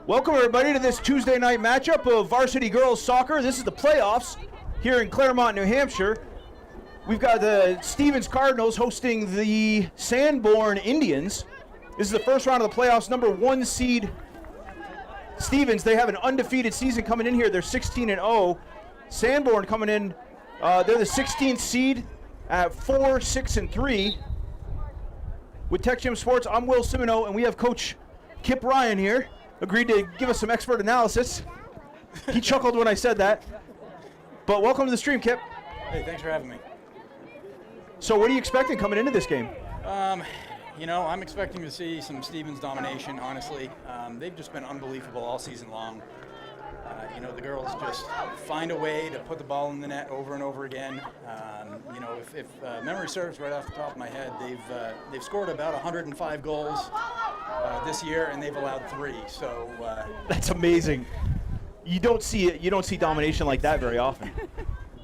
Welcome everybody to this Tuesday night matchup of varsity girls soccer. This is the playoffs here in Claremont, New Hampshire. We've got the Stevens Cardinals hosting the Sanborn Indians. This is the first round of the playoffs. Number 1 seed Stevens, they have an undefeated season coming in here. They're 16-0. Sanborn coming in, they're the 16th seed at 4-6-3. With TecGym Sports, I'm Will Simoneau, and we have Coach Kip Ryan here. Agreed to give us some expert analysis. He chuckled when I said that. But welcome to the stream, Kip. Hey, thanks for having me. So what are you expecting coming into this game? You know, I'm expecting to see some Stevens domination, honestly. They've just been unbelievable all season long. You know, the girls just find a way to put the ball in the net over and over again. You know, if memory serves right off the top of my head, they've scored about 105 goals this year, and they've allowed 3. So that's amazing. You don't see domination like that very often.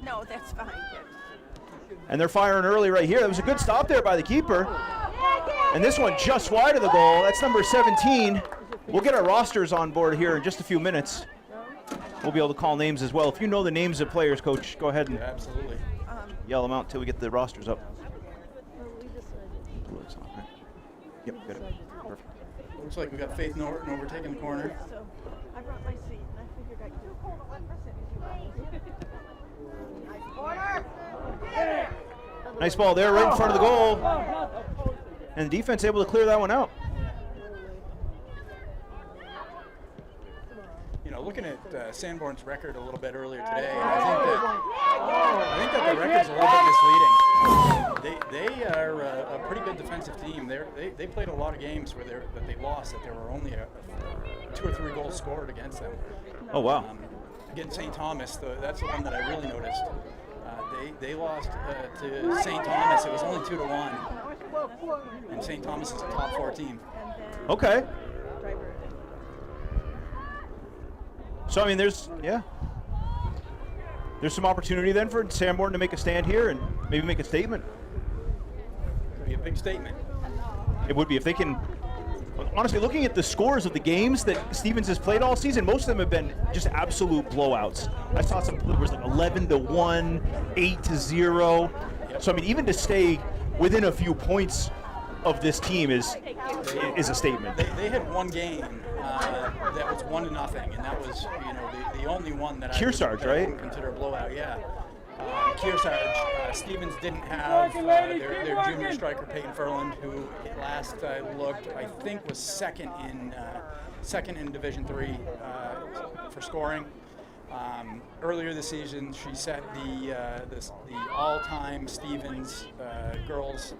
No, that's fine. And they're firing early right here. That was a good stop there by the keeper. And this one just wide of the goal. That's number 17. We'll get our rosters on board here in just a few minutes. We'll be able to call names as well. If you know the names of players, Coach, go ahead and absolutely yell them out until we get the rosters up. Yep, got it. Perfect. Looks like we got Faith Norton overtaking the corner. So I brought my seat and I figured I could Nice ball there, right in front of the goal. And the defense able to clear that one out. You know, looking at Sanborn's record a little bit earlier today, I think that the record's a little bit misleading. They are a pretty good defensive team. They played a lot of games where they lost, that there were only 2 or 3 goals scored against them. Oh wow! Against St. Thomas, that's the one that I really noticed. They lost to St. Thomas. It was only 2-1, and St. Thomas is a top 4 team. Okay. So I mean, there's some opportunity then for Sanborn to make a stand here and maybe make a statement. Could be a big statement. It would be if they can. Honestly, looking at the scores of the games that Stevens has played all season, most of them have been just absolute blowouts. I saw some, it was like 11-1, 8-0. Yep. So I mean, even to stay within a few points of this team is a statement. They had one game that was 1-0, and that was, you know, the only one that Kearsarge, I right? would consider a blowout. Yeah. Kearsarge. Stevens didn't have their junior striker Peyton Furland, who last I looked, I think was second in Division III for scoring. Earlier this season, she set the all-time Stevens girls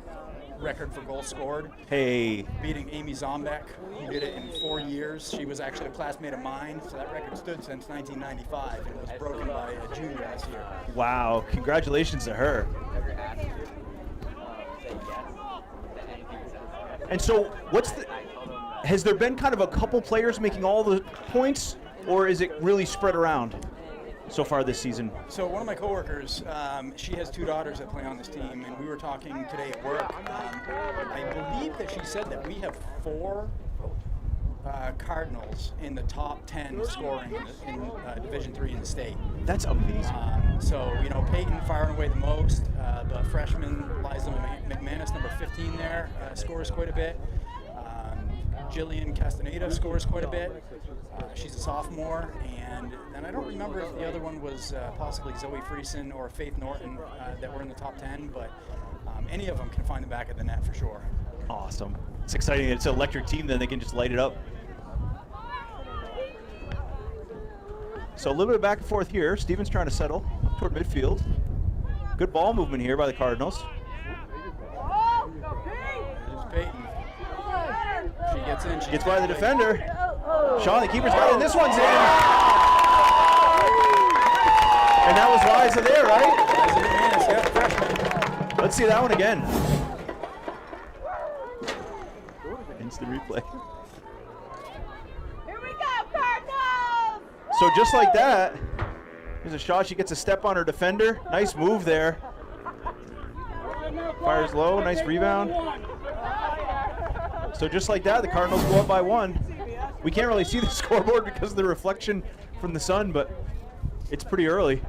record for goals scored. Hey. Beating Amy Zombeck, who did it in 4 years. She was actually a classmate of mine, so that record stood since 1995 and was broken by a junior this year. Wow, congratulations to her. And so has there been kind of a couple players making all the points, or is it really spread around so far this season? So one of my coworkers, she has 2 daughters that play on this team, and we were talking today at work. I believe that she said that we have 4 Cardinals in the top 10 scoring in Division III in the state. That's amazing. So, you know, Peyton firing away the most, but freshman Liza McManus, number 15 there, scores quite a bit. Jillian Castaneda scores quite a bit. She's a sophomore, and I don't remember if the other one was possibly Zoe Friesen or Faith Norton that were in the top 10, but any of them can find the back of the net for sure. Awesome. It's exciting. It's an electric team, then they can just light it up. So a little bit of back and forth here. Stevens trying to settle up toward midfield. Good ball movement here by the Cardinals. There's Peyton. She gets in. Gets by the defender. Sean, the keeper's got it, and this one's in. And that was Liza there, right? Liza McManus, freshman. Let's see that one again. Instant replay. Here we go, Cardinals! So just like that, there's a shot. She gets a step on her defender. Nice move there. Fires low, nice rebound. So just like that, the Cardinals go up by 1. We can't really see the scoreboard because of the reflection from the sun, but it's pretty early.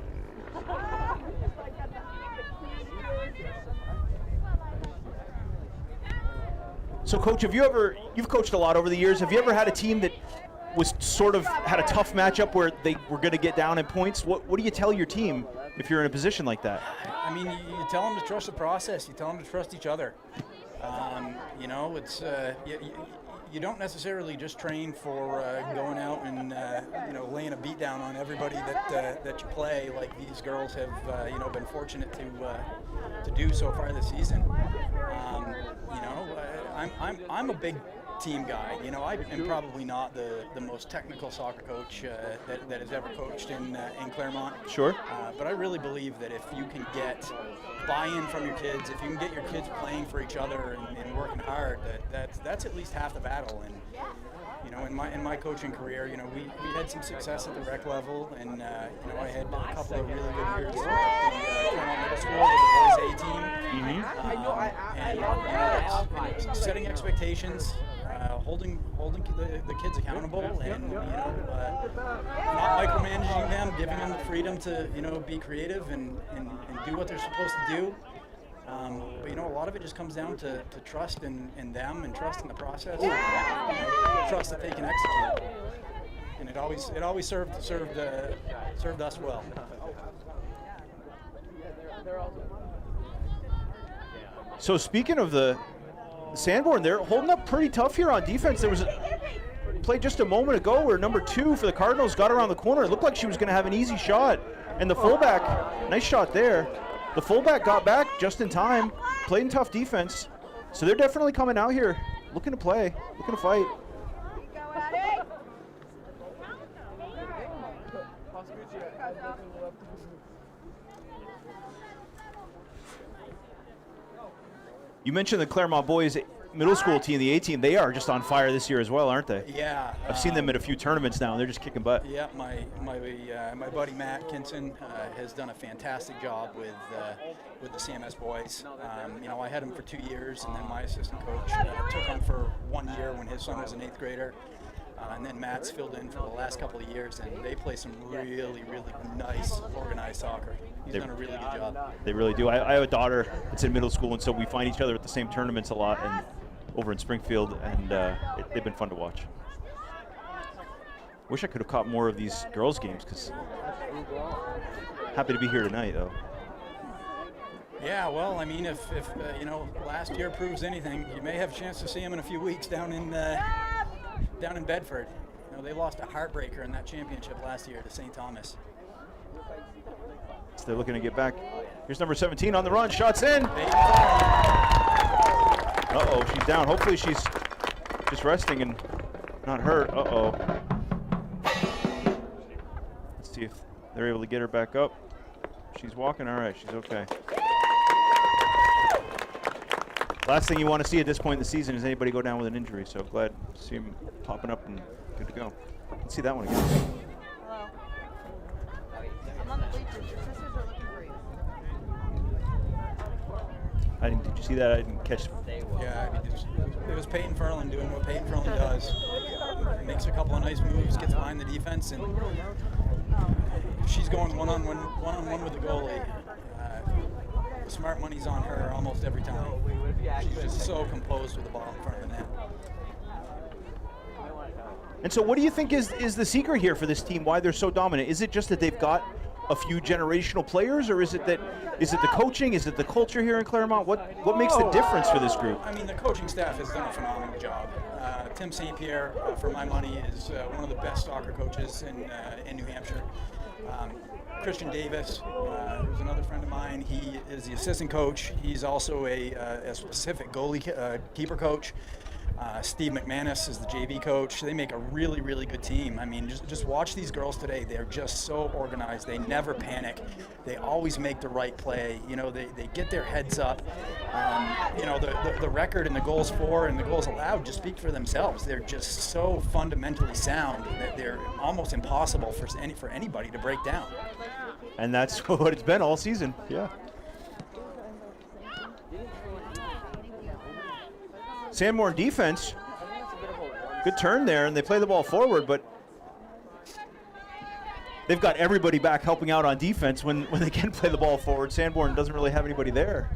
So, Coach, you've coached a lot over the years. Have you ever had a team that was sort of had a tough matchup where they were going to get down in points? What do you tell your team if you're in a position like that? I mean, you tell them to trust the process. You tell them to trust each other. You know, it's you don't necessarily just train for going out and you know, laying a beat down on everybody that you play, like these girls have you know, been fortunate to do so far this season. You know, I'm a big team guy. You know, I am probably not the most technical soccer coach that has ever coached in Claremont. Sure. But I really believe that if you can get buy-in from your kids, if you can get your kids playing for each other and working hard, that's at least half the battle. And you know, in my coaching career, you know, we had some success at the rec level, and you know, I had a couple of really good years at the Claremont Middle School with the boys A team. And you know, it's setting expectations, holding the kids accountable, and you know, not micromanaging them, giving them the freedom to, you know, be creative and do what they're supposed to do. But you know, a lot of it just comes down to trust in them and trust in the process, and, you know, trust that they can execute. And it always served us well. So speaking of the Sanborn, they're holding up pretty tough here on defense. There was a play just a moment ago where number 2 for the Cardinals got around the corner. It looked like she was going to have an easy shot, and the fullback, nice shot there. The fullback got back just in time, playing tough defense. So they're definitely coming out here, looking to play, looking to fight. You mentioned the Claremont boys middle school team, the A team. They are just on fire this year as well, aren't they? Yeah. I've seen them at a few tournaments now, and they're just kicking butt. Yeah, my buddy Matt Kinson has done a fantastic job with the CMS boys. You know, I had him for 2 years, and then my assistant coach took him for 1 year when his son was an 8th grader. And then Matt's filled in for the last couple of years, and they play some really, really nice, organized soccer. He's done a really good job. They really do. I have a daughter that's in middle school, and so we find each other at the same tournaments a lot, and over in Springfield, and they've been fun to watch. Wish I could have caught more of these girls' games, because happy to be here tonight, though. Yeah, well, I mean, if you know, last year proves anything, you may have a chance to see them in a few weeks down in Bedford. You know, they lost a heartbreaker in that championship last year to St. Thomas. So they're looking to get back. Here's number 17 on the run. Shots in. Uh-oh, she's down. Hopefully she's just resting and not hurt. Uh-oh. Let's see if they're able to get her back up. She's walking. All right, she's okay. Last thing you want to see at this point in the season is anybody go down with an injury, so glad to see him popping up and good to go. Let's see that one again. Hello. I'm on the bleachers. Your sisters are looking for you. Did you see that? I didn't catch. Yeah, I mean, it was Peyton Ferland doing what Peyton Ferland does. Makes a couple of nice moves, gets behind the defense, and she's going one-on-one with the goalie. Smart money's on her almost every time. She's just so composed with the ball in front of the net. And so what do you think is the secret here for this team, why they're so dominant? Is it just that they've got a few generational players, or is it the coaching? Is it the culture here in Claremont? What makes the difference for this group? I mean, the coaching staff has done a phenomenal job. Tim St. Pierre, for my money, is one of the best soccer coaches in New Hampshire. Christian Davis, who's another friend of mine, he is the assistant coach. He's also a specific goalie keeper coach. Steve McManus is the JV coach. They make a really, really good team. I mean, just watch these girls today. They're just so organized. They never panic. They always make the right play. You know, they get their heads up. You know, the record and the goals for and the goals allowed just speak for themselves. They're just so fundamentally sound that they're almost impossible for anybody to break down. And that's what it's been all season. Yeah. Sanborn defense Good turn there, and they play the ball forward, but they've got everybody back helping out on defense when they can play the ball forward. Sanborn doesn't really have anybody there.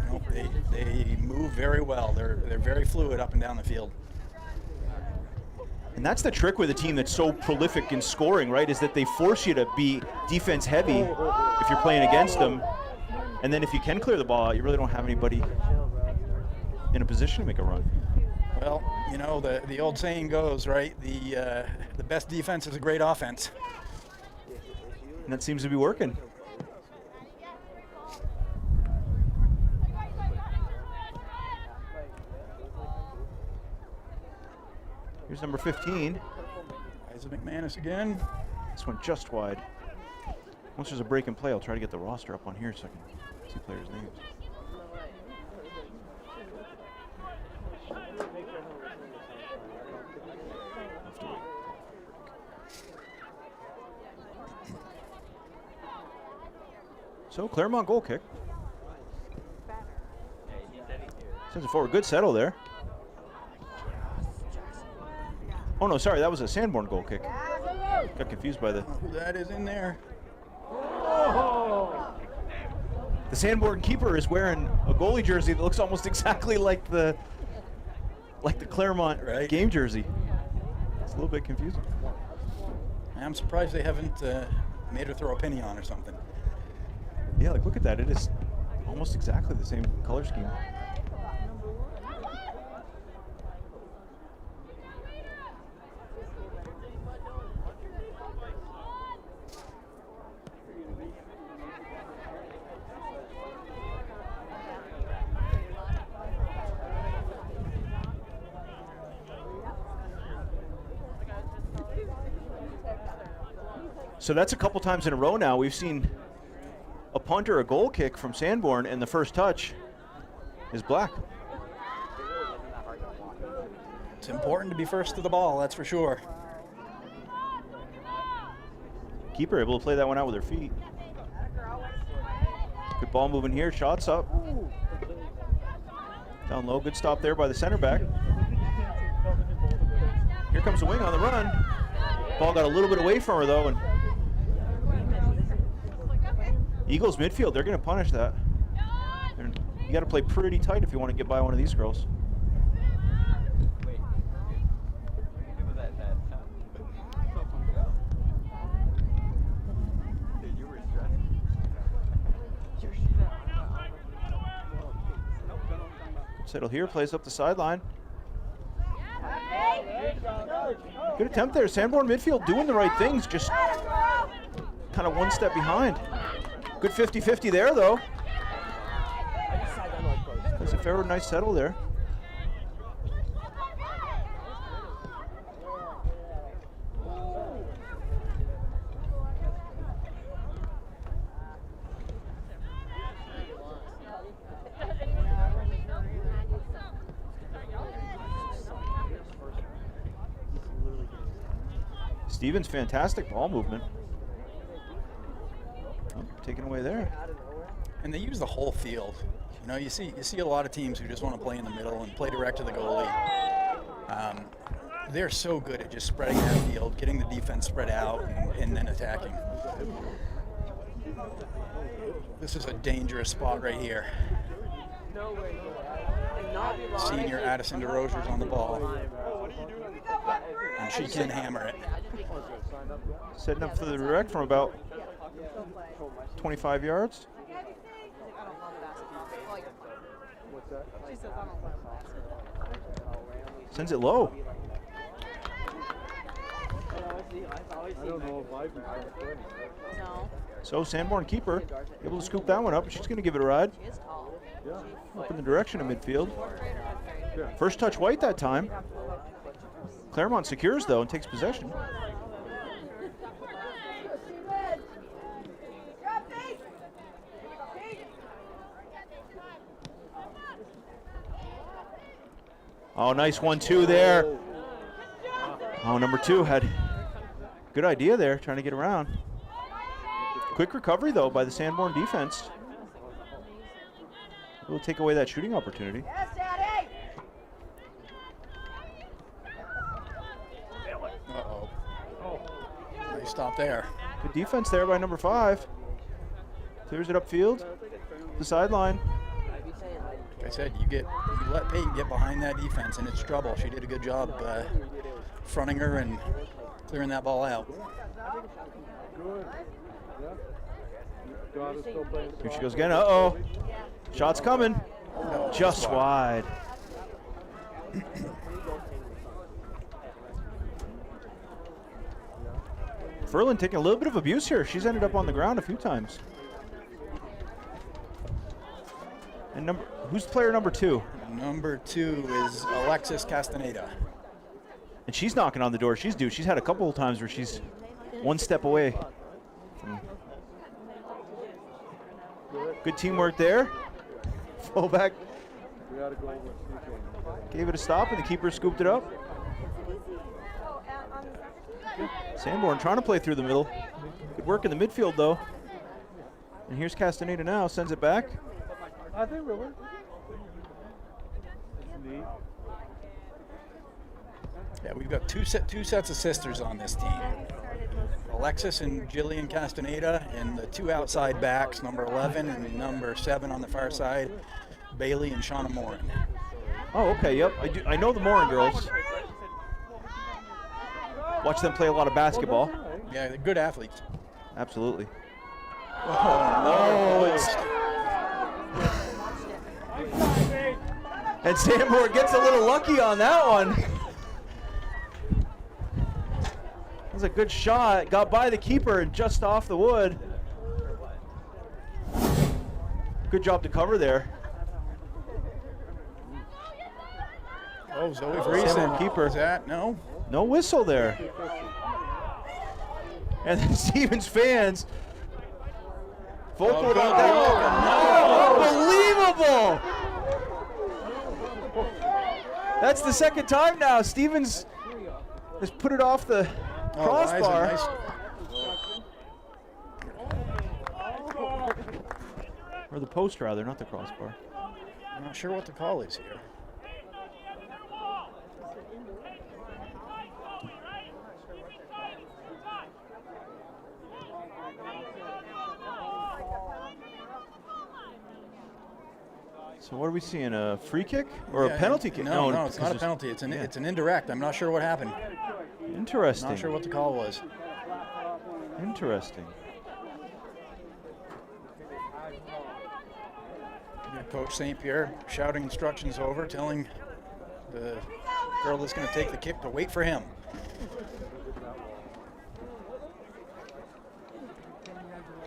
Nope, they move very well. They're very fluid up and down the field. And that's the trick with a team that's so prolific in scoring, right, is that they force you to be defense heavy if you're playing against them. And then if you can clear the ball out, you really don't have anybody in a position to make a run. Well, you know, the old saying goes, right, the best defense is a great offense. And that seems to be working. Here's number 15. Isaac McManus again. This one just wide. Once there's a break in play, I'll try to get the roster up on here so I can see players' names. So Claremont goal kick. Sends it forward. Good settle there. Oh no, sorry, that was a Sanborn goal kick. Got confused by the. Who that is in there? The Sanborn keeper is wearing a goalie jersey that looks almost exactly like the Claremont game jersey. It's a little bit confusing. I'm surprised they haven't made her throw a penny on or something. Yeah, like look at that. It is almost exactly the same color scheme. So that's a couple times in a row now. We've seen a punt or a goal kick from Sanborn, and the first touch is black. It's important to be first to the ball, that's for sure. Keeper able to play that one out with her feet. Good ball moving here, shots up. Down low, good stop there by the center back. Here comes the wing on the run. Ball got a little bit away from her though, and Eagles midfield, they're going to punish that. You got to play pretty tight if you want to get by one of these girls. Settle here, plays up the sideline. Good attempt there. Sanborn midfield doing the right things, just kind of one step behind. Good 50-50 there, though. There's a fair, nice settle there. Stevens, fantastic ball movement. Oh, taken away there. And they use the whole field. You know, you see a lot of teams who just want to play in the middle and play direct to the goalie. They're so good at just spreading that field, getting the defense spread out, and then attacking. This is a dangerous spot right here. Senior Addison DeRozier's on the ball. And she can hammer it. Setting up for the direct from about 25 yards. Sends it low. So Sanborn keeper able to scoop that one up, and she's going to give it a ride. Up in the direction of midfield. First touch white that time. Claremont secures though and takes possession. Oh, nice 1-2 there. Oh, number 2 had good idea there, trying to get around. Quick recovery though by the Sanborn defense. We'll take away that shooting opportunity. Nice stop there. Good defense there by number 5. Clears it upfield. The sideline. Like I said, you let Peyton get behind that defense and it's trouble. She did a good job fronting her and clearing that ball out. Here she goes again. Uh-oh. Shot's coming. No, Just wide. Ferland taking a little bit of abuse here. She's ended up on the ground a few times. And who's player number 2? Number 2 is Alexis Castaneda. And she's knocking on the door. She's due. She's had a couple of times where she's one step away. Good teamwork there. Fullback gave it a stop, and the keeper scooped it up. Sanborn trying to play through the middle. Good work in the midfield, though. And here's Castaneda now. Sends it back. Yeah, we've got two sets of sisters on this team. Alexis and Jillian Castaneda, and the 2 outside backs, number 11 and number 7 on the far side, Bailey and Shauna Morin. Oh, okay, yep. I know the Morin girls. Watch them play a lot of basketball. Yeah, they're good athletes. Absolutely. Oh, And Sanborn gets a little lucky on that one. That was a good shot. Got by the keeper and just off the wood. Good job to cover there. Oh, Zoe Friesen. Keeper. Is that? No? No whistle there. And then Stevens fans. Vocal about that. Unbelievable! That's the second time now. Stevens has put it off the crossbar. Nice. Or the post, rather, not the crossbar. I'm not sure what the call is here. So what are we seeing? A free kick or a penalty kick? No, it's not a penalty. It's an indirect. I'm not sure what happened. Interesting. Not sure what the call was. Interesting. Yeah, Coach St. Pierre shouting instructions over, telling the girl that's going to take the kick to wait for him.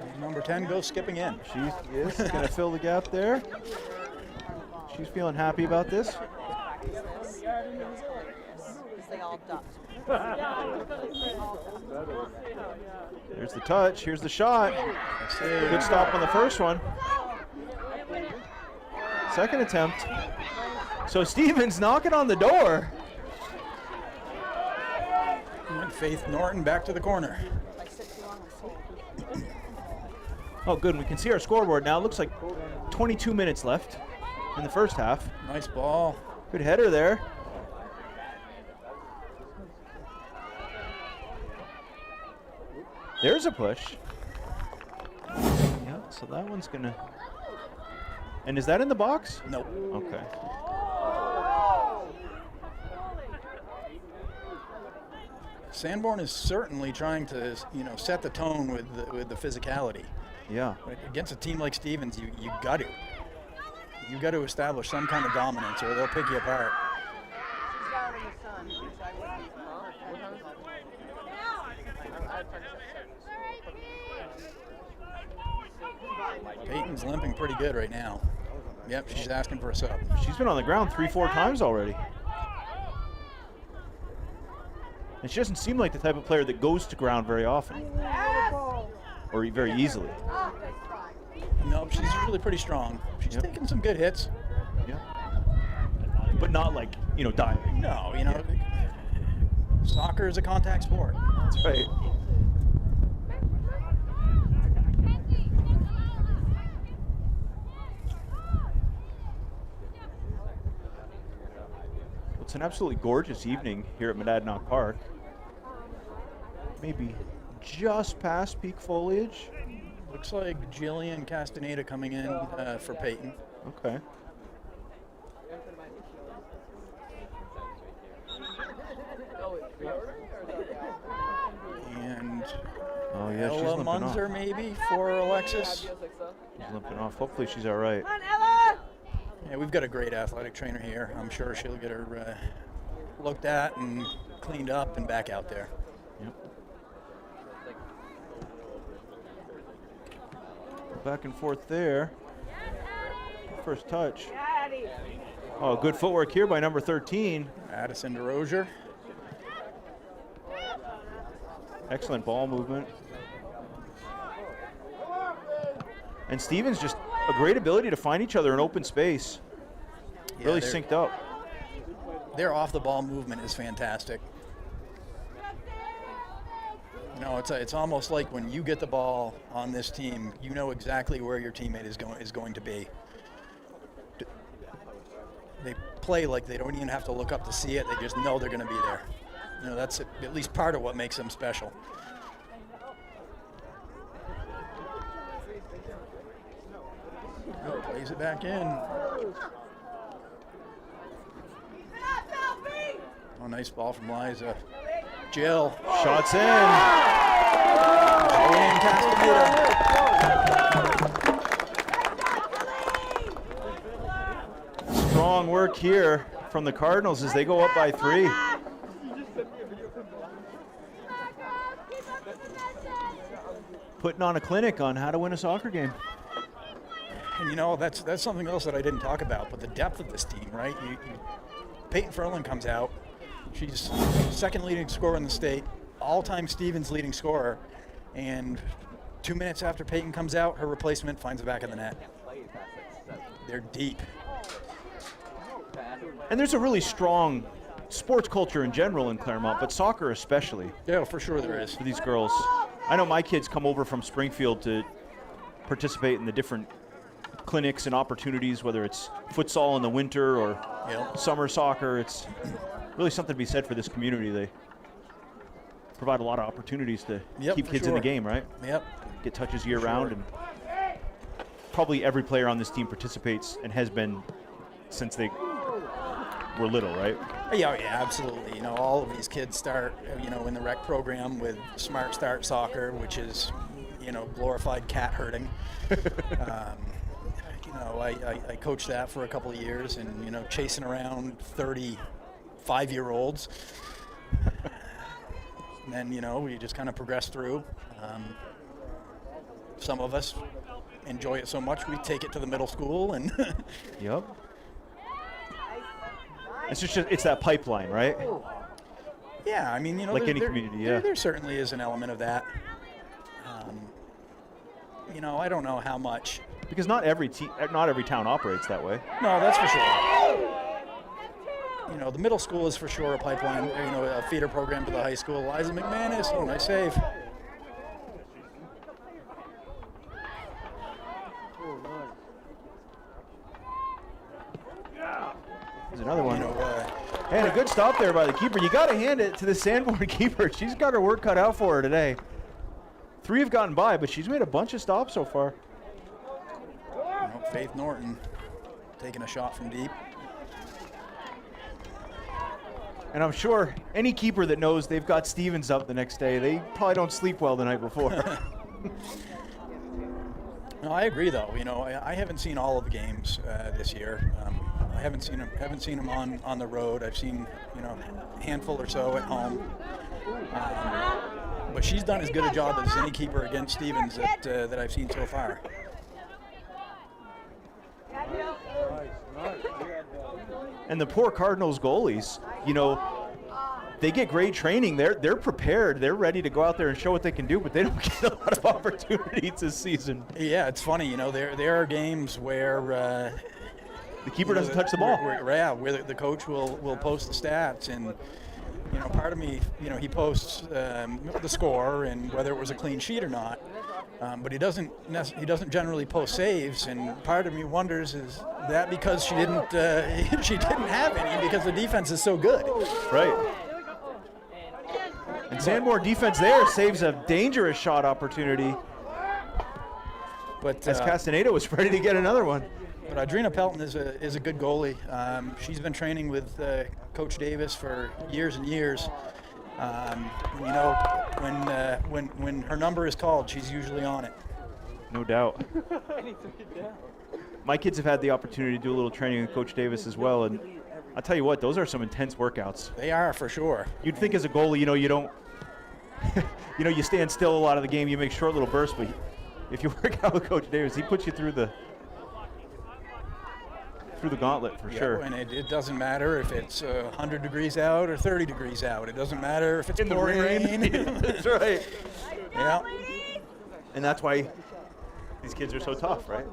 And number 10 goes skipping in. She is going to fill the gap there. She's feeling happy about this. They all ducked. There's the touch. Here's the shot. Good stop on the first one. Second attempt. So Stevens knocking on the door. And Faith Norton back to the corner. Oh, good. We can see our scoreboard now. It looks like 22 minutes left in the first half. Nice ball. Good header there. There's a push. Yeah, so that one's going to... And is that in the box? Nope. Okay. Sanborn is certainly trying to, set the tone with the physicality. Yeah. But against a team like Stevens, you got to establish some kind of dominance, or they'll pick you apart. Peyton's limping pretty good right now. Yep, she's asking for a sub. She's been on the ground 3-4 times already. And she doesn't seem like the type of player that goes to ground very often. Or very easily. No, she's usually pretty strong. She's taking some good hits. Yeah. But not like, diving. No, soccer is a contact sport. That's right. It's an absolutely gorgeous evening here at Monadnock Park. Maybe just past peak foliage. Looks like Jillian Castaneda coming in for Peyton. Okay. And Oh yeah, she's Ella limping off. Munzer maybe for Alexis. She's limping off. Hopefully she's all right. Yeah, we've got a great athletic trainer here. I'm sure she'll get her looked at and cleaned up and back out there. Yep. Back and forth there. First touch. Oh, good footwork here by number 13. Addison DeRozier. Excellent ball movement. And Stevens just a great ability to find each other in open space. Yeah, Really synced up. Their off-the-ball movement is fantastic. You know, it's almost like when you get the ball on this team, you know exactly where your teammate is going to be. They play like they don't even have to look up to see it. They just know they're going to be there. You know, that's at least part of what makes them special. Oh, plays it back in. Oh, nice ball from Liza. Jill. Shots in. Jillian Castaneda. Strong work here from the Cardinals as they go up by 3. Putting on a clinic on how to win a soccer game. And you know, that's something else that I didn't talk about, but the depth of this team, right? Peyton Ferland comes out. She's second leading scorer in the state, all-time Stevens leading scorer, and 2 minutes after Peyton comes out, her replacement finds the back of the net. They're deep. And there's a really strong sports culture in general in Claremont, but soccer especially. Yeah, for sure there is. For these girls. I know my kids come over from Springfield to participate in the different clinics and opportunities, whether it's futsal in the winter or summer soccer. It's really something to be said for this community. They provide a lot of opportunities to keep kids in the game, right? Yep. Get touches year round, and probably every player on this team participates and has been since they were little, right? Yeah, absolutely. You know, all of these kids start, you know, in the rec program with Smart Start Soccer, which is, you know, glorified cat herding. You know, I coached that for a couple of years, and, you know, chasing around 35-year-olds. And then, you know, we just kind of progress through. Some of us enjoy it so much we take it to the middle school, and Yep. It's that pipeline, right? yeah, I mean, you know, like any community, yeah. There certainly is an element of that. You know, I don't know how much. Because not every town operates that way. No, that's for sure. You know, the middle school is for sure a pipeline, you know, a feeder program to the high school. Liza McManus, oh, nice save. There's another one. You know, and a good stop there by the keeper. You got to hand it to the Sanborn keeper. She's got her work cut out for her today. 3 have gotten by, but she's made a bunch of stops so far. you know, Faith Norton taking a shot from deep. And I'm sure any keeper that knows they've got Stevens up the next day, they probably don't sleep well the night before. No, I agree though. You know, I haven't seen all of the games this year. I haven't seen them on the road. I've seen, you know, a handful or so at home. But she's done as good a job as any keeper against Stevens that I've seen so far. And the poor Cardinals goalies, you know, they get great training. They're prepared. They're ready to go out there and show what they can do, but they don't get a lot of opportunities this season. Yeah, it's funny. You know, there are games where the keeper doesn't touch the ball. Where the coach will post the stats, and you know, part of me, you know, he posts the score and whether it was a clean sheet or not. But he doesn't generally post saves, and part of me wonders, is that because she didn't have any because the defense is so good. Right. And Sanborn defense there saves a dangerous shot opportunity But as Castaneda was ready to get another one. But Audrina Pelton is a good goalie. She's been training with Coach Davis for years and years. You know, when her number is called, she's usually on it. No doubt. My kids have had the opportunity to do a little training with Coach Davis as well, and I'll tell you what, those are some intense workouts. They are, for sure. You'd think as a goalie, you know, you don't, you know, you stand still a lot of the game, you make short little bursts, but if you work out with Coach Davis, he puts you through the gauntlet for sure. And it doesn't matter if it's 100 degrees out or 30 degrees out. It doesn't matter if it's In the pouring rain. rain. That's right. Yeah. And that's why these kids are so tough, right?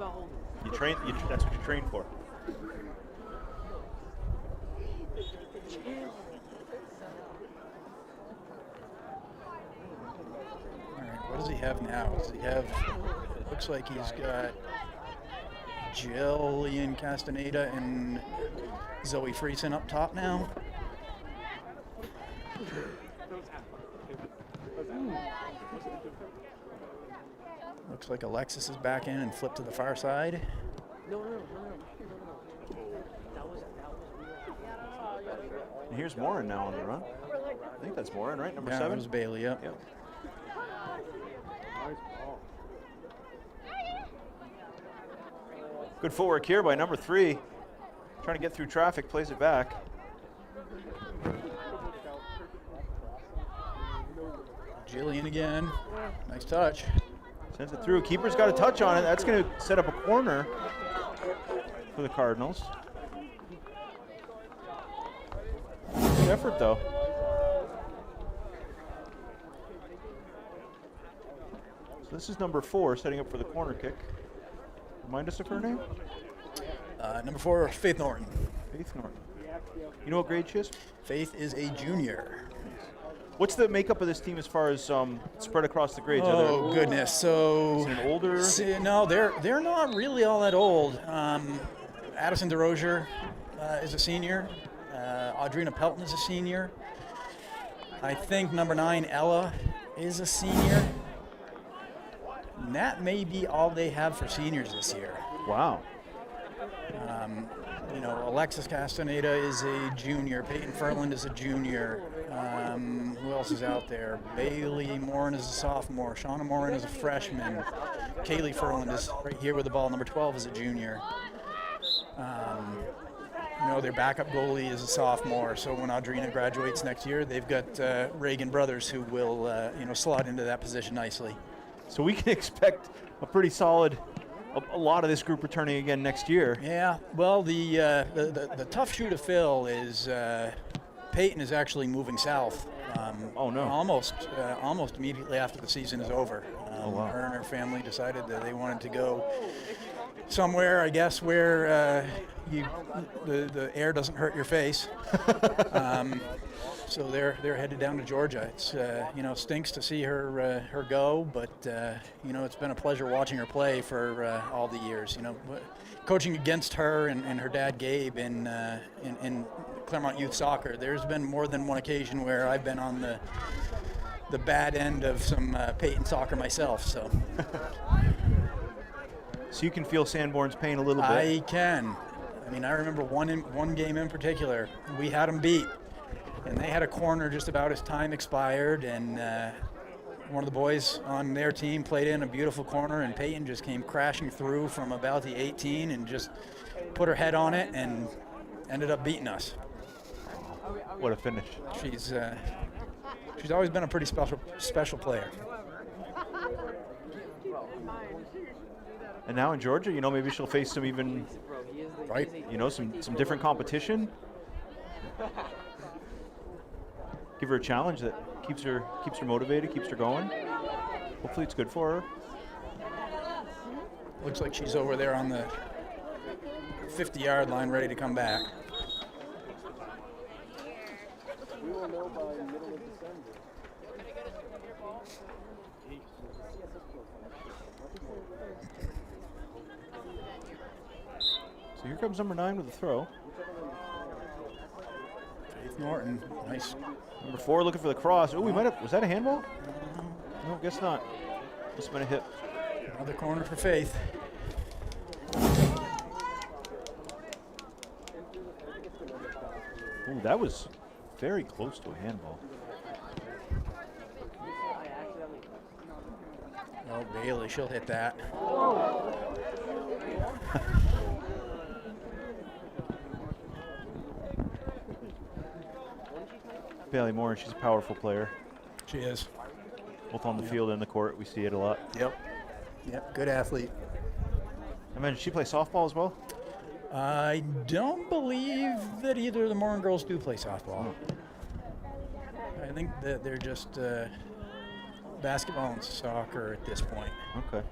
You train. That's what you train for. All right. What does he have now? Does he have? It looks like he's got Jillian Castaneda and Zoe Friesen up top now. Looks like Alexis is back in and flipped to the far side. And here's Morin now on the run. I think that's Morin, right? Number 7? That was Bailey, yep. Good footwork here by number 3. Trying to get through traffic, plays it back. Jillian again. Nice touch. Sends it through. Keeper's got a touch on it. That's going to set up a corner for the Cardinals. Good effort, though. So this is number 4 setting up for the corner kick. Remind us of her name? Number 4, Faith Norton. Faith Norton. You know what grade she is? Faith is a junior. What's the makeup of this team as far as spread across the grades? Oh, goodness. So, is it an older? No, they're not really all that old. Addison DeRozier is a senior. Audrina Pelton is a senior. I think number 9, Ella, is a senior. And that may be all they have for seniors this year. Wow. You know, Alexis Castaneda is a junior. Peyton Ferland is a junior. Who else is out there? Bailey Morin is a sophomore. Shauna Morin is a freshman. Kaylee Ferland is right here with the ball. Number 12 is a junior. You know, their backup goalie is a sophomore. So when Audrina graduates next year, they've got Reagan brothers who will, you know, slot into that position nicely. So we can expect a pretty solid, a lot of this group returning again next year. Yeah, well, the tough shoe to fill is Peyton is actually moving south. Oh no! Almost immediately after the season is over. Oh, wow. Her and her family decided that they wanted to go somewhere, I guess, where the air doesn't hurt your face. So they're headed down to Georgia. It's you know, stinks to see her go, but you know, it's been a pleasure watching her play for all the years. You know, coaching against her and her dad Gabe in Claremont Youth Soccer. There's been more than one occasion where I've been on the bad end of some Peyton soccer myself. So. So you can feel Sanborn's pain a little bit. I can. I mean, I remember one game in particular. We had them beat. And they had a corner just about as time expired, and one of the boys on their team played in a beautiful corner, and Peyton just came crashing through from about the 18 and just put her head on it and ended up beating us. What a finish. She's always been a pretty special player. And now in Georgia, you know, maybe she'll face some even, Right. you know, some different competition. Give her a challenge that keeps her motivated, keeps her going. Hopefully it's good for her. Looks like she's over there on the 50-yard line ready to come back. So here comes number 9 with the throw. Faith Norton, nice Number 4 looking for the cross. Oh, we might have. Was that a handball? No, guess not. Must have been a hit. Another corner for Faith. Ooh, that was very close to a handball. Oh, Bailey, she'll hit that. Bailey Moore, she's a powerful player. She is. Both on the field and the court, we see it a lot. Yep. Yep, good athlete. I mean, she play softball as well? I don't believe that either of the Morin girls do play softball. Oh. I think that they're just basketball and soccer at this point. Okay.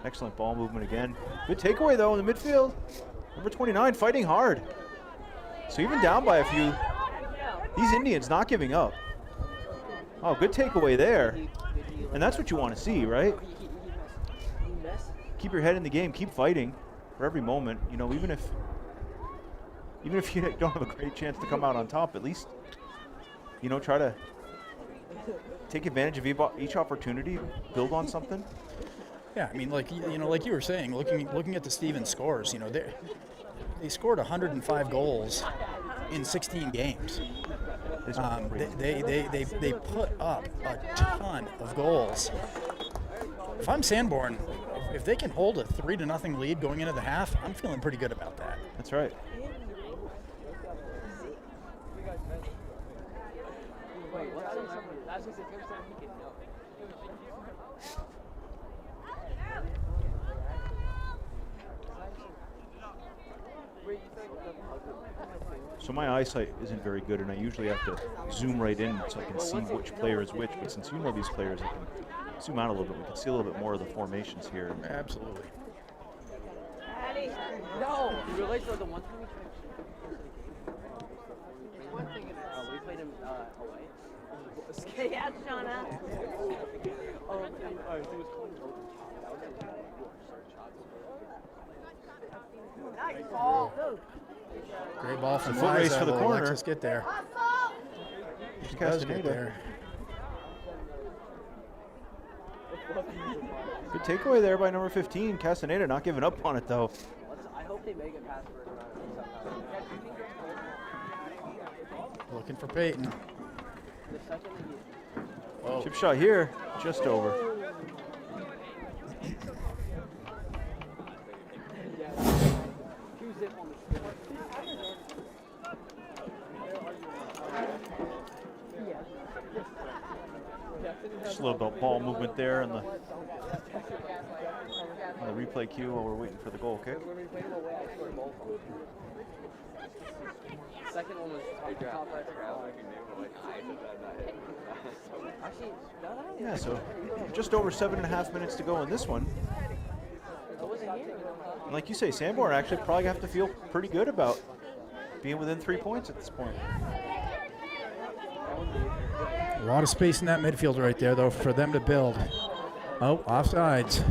Excellent ball movement again. Good takeaway, though, in the midfield. Number 29 fighting hard. So even down by a few, these Indians not giving up. Oh, good takeaway there. And that's what you want to see, right? Keep your head in the game. Keep fighting for every moment. You know, even if you don't have a great chance to come out on top, at least, you know, try to take advantage of each opportunity, build on something. Yeah, I mean, like you were saying, looking at the Stevens scores, you know, they scored 105 goals in 16 games. They put up a ton of goals. If I'm Sanborn, if they can hold a 3-0 lead going into the half, I'm feeling pretty good about that. That's right. So my eyesight isn't very good, and I usually have to zoom right in so I can see which player is which. But since you know these players, I can zoom out a little bit. We can see a little bit more of the formations here. Absolutely. No, you realize the one time we played him away. Yeah, Shauna. Nice ball. Great ball from foot race for the corner. Alexis get there. She does get there. Good takeaway there by number 15, Castaneda, not giving up on it though. I hope they make it past first round. Looking for Peyton. Oh. Chip shot here, just over. Just a little bit of ball movement there on the replay cue while we're waiting for the goal kick. Second one was top right crowd. Yeah, so just over 7.5 minutes to go in this one. And like you say, Sanborn actually probably have to feel pretty good about being within 3 points at this point. A lot of space in that midfield right there, though, for them to build. Oh, offsides.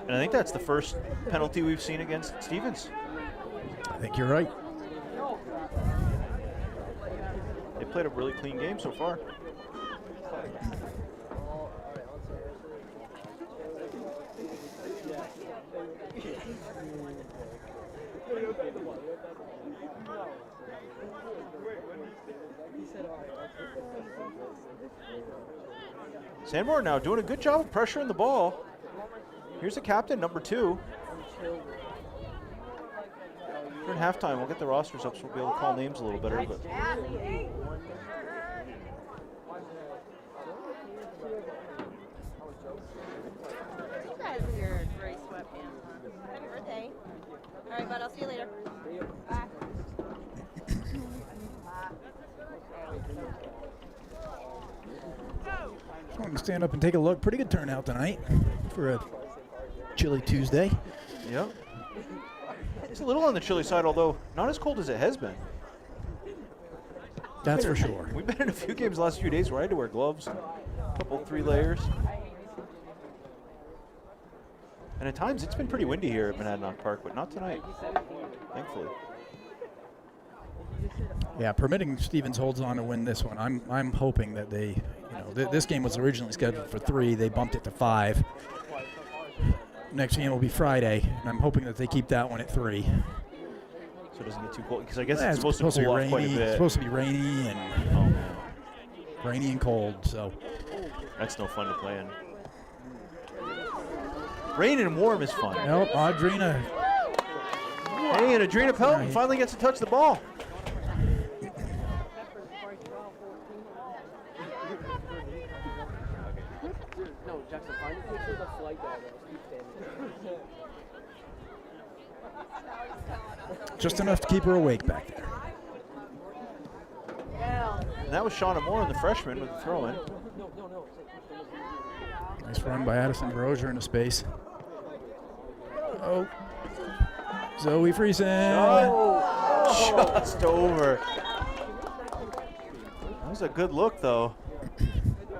And I think that's the first penalty we've seen against Stevens. I think you're right. They played a really clean game so far. Sanborn now doing a good job of pressuring the ball. Here's the captain, number 2. During halftime, we'll get the rosters up so we'll be able to call names a little better. But You guys with your gray sweatpants on. Happy birthday. All right, bud, I'll see you later. Bye. Just wanted to stand up and take a look. Pretty good turnout tonight for a chilly Tuesday. Yep. It's a little on the chilly side, although not as cold as it has been. That's for sure. We've been in a few games the last few days where I had to wear gloves, a couple 3 layers. And at times it's been pretty windy here at Monadnock Park, but not tonight, thankfully. Yeah, permitting Stevens holds on to win this one. I'm hoping that they, this game was originally scheduled for 3. They bumped it to 5. Next game will be Friday, and I'm hoping that they keep that one at 3. So it doesn't get too cold, because I guess it's supposed to be cool off rainy. quite a bit. It's supposed to be rainy and rainy and cold. So that's no fun to play in. Rain and warm is fun. Nope, Audrina. Hey, and Adrina Pelton finally gets to touch the ball. No, Jackson, find a picture of the flight diagram. Just enough to keep her awake back there. And that was Shauna Moore, the freshman, with the throw-in. Nice run by Addison Grosier into space. Oh. Zoe Friesen. Just over. That was a good look, though.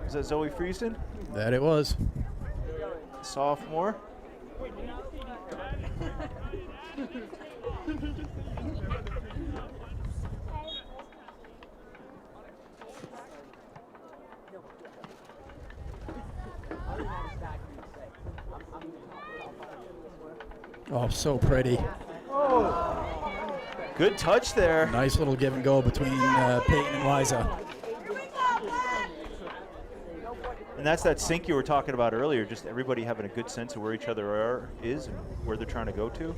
Is that Zoe Friesen? That it was. Sophomore. Oh, so pretty. Good touch there. Nice little give and go between Peyton and Liza. And that's that sync you were talking about earlier, just everybody having a good sense of where each other is and where they're trying to go to.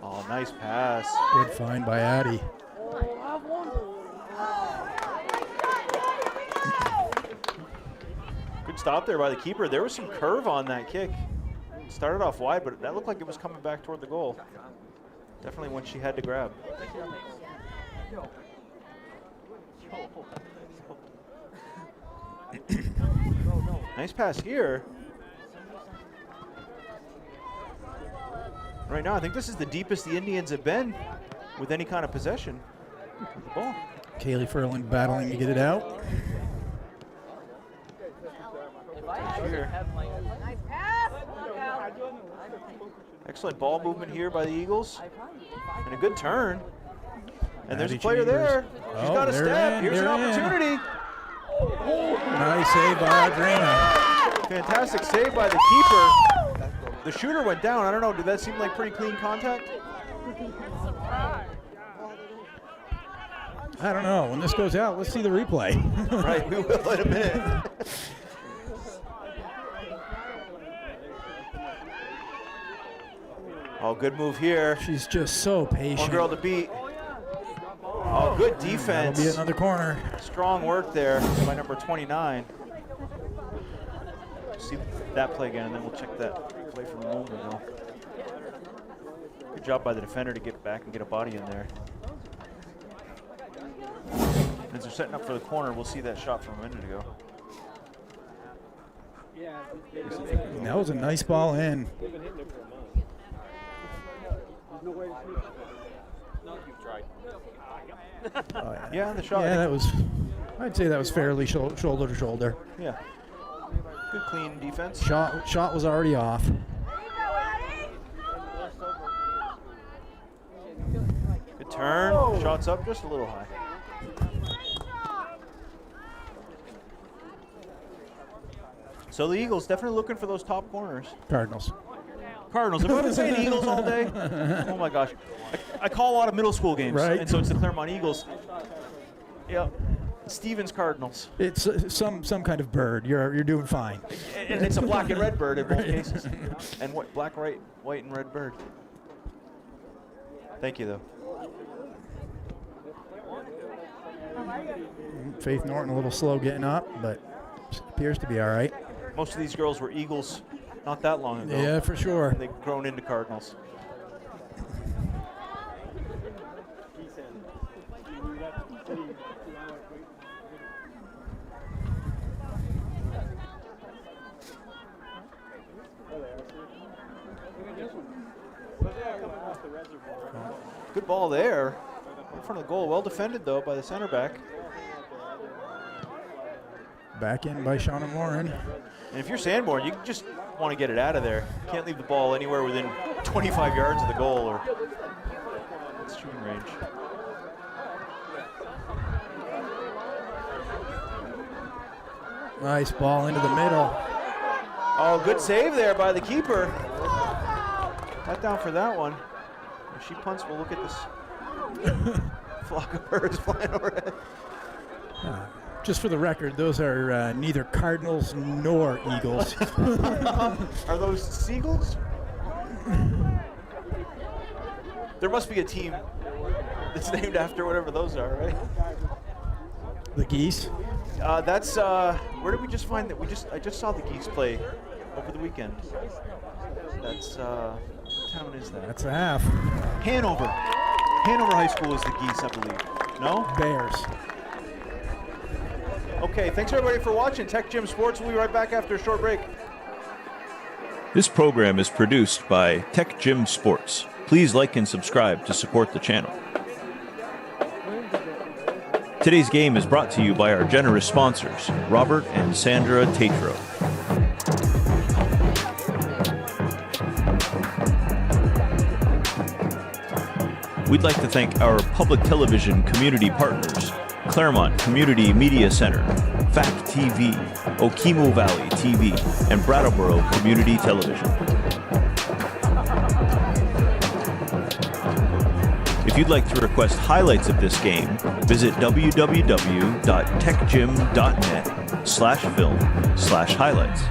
Oh, nice pass. Good find by Addie. Good stop there by the keeper. There was some curve on that kick. It started off wide, but that looked like it was coming back toward the goal. Definitely one she had to grab. Nice pass here. Right now, I think this is the deepest the Indians have been with any kind of possession of the ball. Kaylee Furland battling to get it out. Here. Excellent ball movement here by the Eagles. And a good turn. And there's a player there. She's got a step. Here's an opportunity. Nice save by Audrina. Fantastic save by the keeper. The shooter went down. I don't know. Did that seem like pretty clean contact? I don't know. When this goes out, let's see the replay. Right, we will in a minute. Oh, good move here. She's just so patient. One girl to beat. Oh, good defense. That'll be another corner. Strong work there by number 29. See that play again, and then we'll check that play from a moment ago. Good job by the defender to get back and get a body in there. As they're setting up for the corner, we'll see that shot from a minute ago. And that was a nice ball in. Yeah, the shot. Yeah, that was, I'd say that was fairly shoulder to shoulder. Yeah. Good clean defense. Shot was already off. Good turn. Shots up just a little high. So the Eagles definitely looking for those top corners. Cardinals. Cardinals. Have I been saying Eagles all day? Oh my gosh. I call a lot of middle school games, right. And so it's the Claremont Eagles. Yep. Stevens Cardinals. It's some kind of bird. You're doing fine. And it's a black and red bird in both cases. And what? Black, white, and red bird. Thank you, though. Faith Norton a little slow getting up, but appears to be all right. Most of these girls were Eagles not that long ago. Yeah, for sure. They've grown into Cardinals. Good ball there. In front of the goal. Well defended, though, by the center back. Back in by Sean and Warren. And if you're Sanborn, you just want to get it out of there. You can't leave the ball anywhere within 25 yards of the goal or shooting range. Nice ball into the middle. Oh, good save there by the keeper. Got down for that one. If she punts, we'll look at this flock of birds flying overhead. Just for the record, those are neither Cardinals nor Eagles. Are those seagulls? There must be a team that's named after whatever those are, right? The geese. That's where did we just find that? I just saw the geese play over the weekend. That's what town is that? That's a half. Hanover. Hanover High School is the geese, I believe. No? Bears. Okay, thanks everybody for watching TecGym Sports. We'll be right back after a short break. This program is produced by TecGym Sports. Please like and subscribe to support the channel. Today's game is brought to you by our generous sponsors, Robert and Sandra TATRO. We'd like to thank our public television community partners, Claremont Community Media Center, FAC TV, Okemo Valley TV, and Brattleboro Community Television. If you'd like to request highlights of this game, visit www.techgym.net/film/highlights.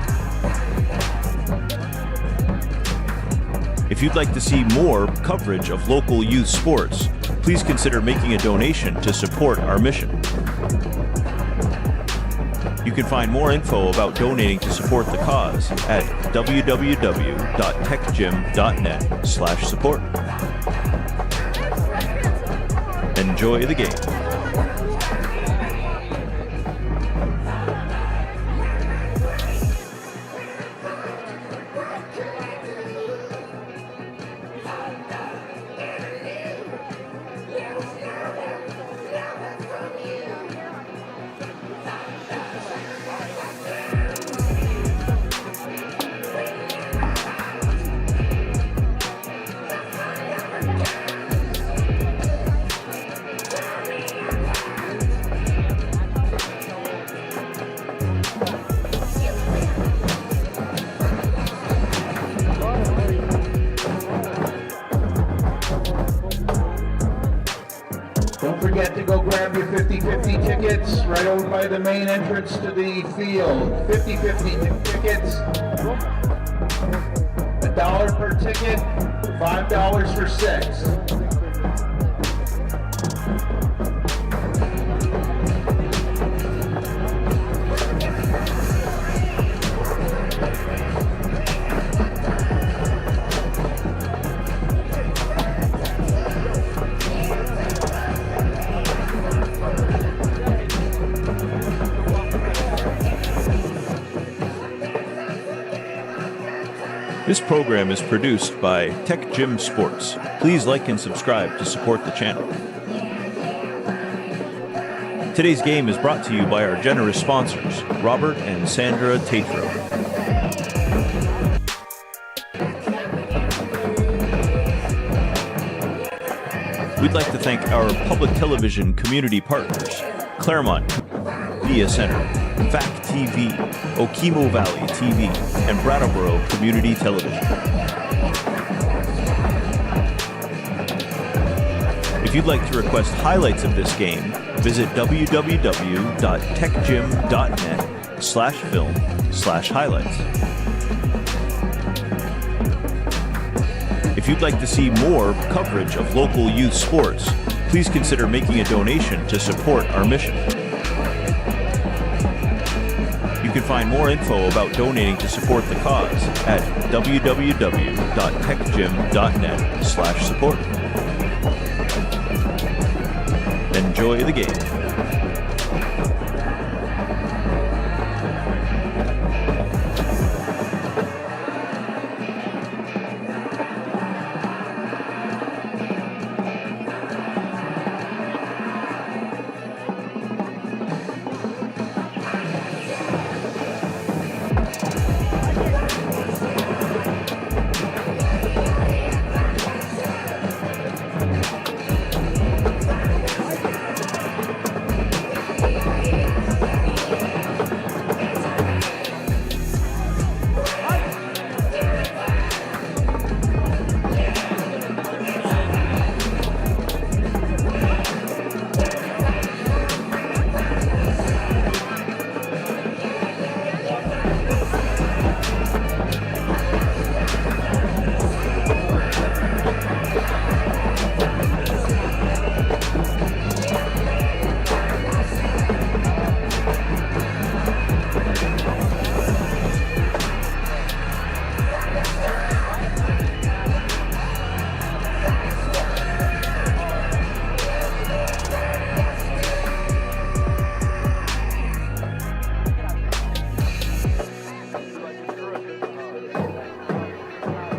If you'd like to see more coverage of local youth sports, please consider making a donation to support our mission. You can find more info about donating to support the cause at www.techgym.net/support. Enjoy the game. Don't forget to go grab your 50/50 tickets right over by the main entrance to the field. 50/50 tickets. $1 per ticket, $5 for 6. This program is produced by TecGym Sports. Please like and subscribe to support the channel. Today's game is brought to you by our generous sponsors, Robert and Sandra TATRO. We'd like to thank our public television community partners, Claremont Media Center, FAC TV, Okemo Valley TV, and Brattleboro Community Television. If you'd like to request highlights of this game, visit www.techgym.net/film/highlights. If you'd like to see more coverage of local youth sports, please consider making a donation to support our mission. You can find more info about donating to support the cause at www.techgym.net/support. Enjoy the game.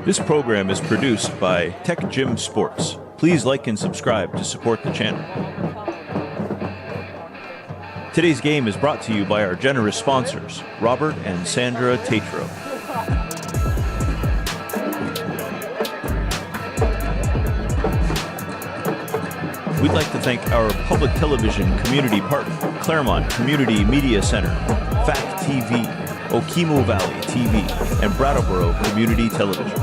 This program is produced by TecGym Sports. Please like and subscribe to support the channel. Today's game is brought to you by our generous sponsors, Robert and Sandra TATRO. We'd like to thank our public television community partner, Claremont Community Media Center, Fact TV, Okemo Valley TV, and Brattleboro Community Television.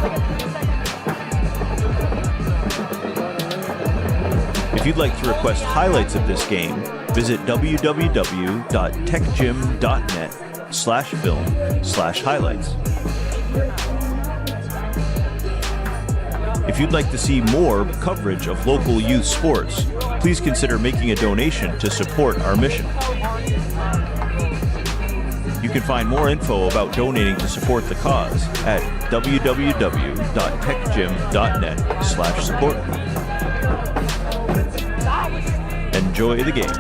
If you'd like to request highlights of this game, visit www.techgym.net/film/highlights. If you'd like to see more coverage of local youth sports, please consider making a donation to support our mission. You can find more info about donating to support the cause at www.techgym.net/support. Enjoy the game.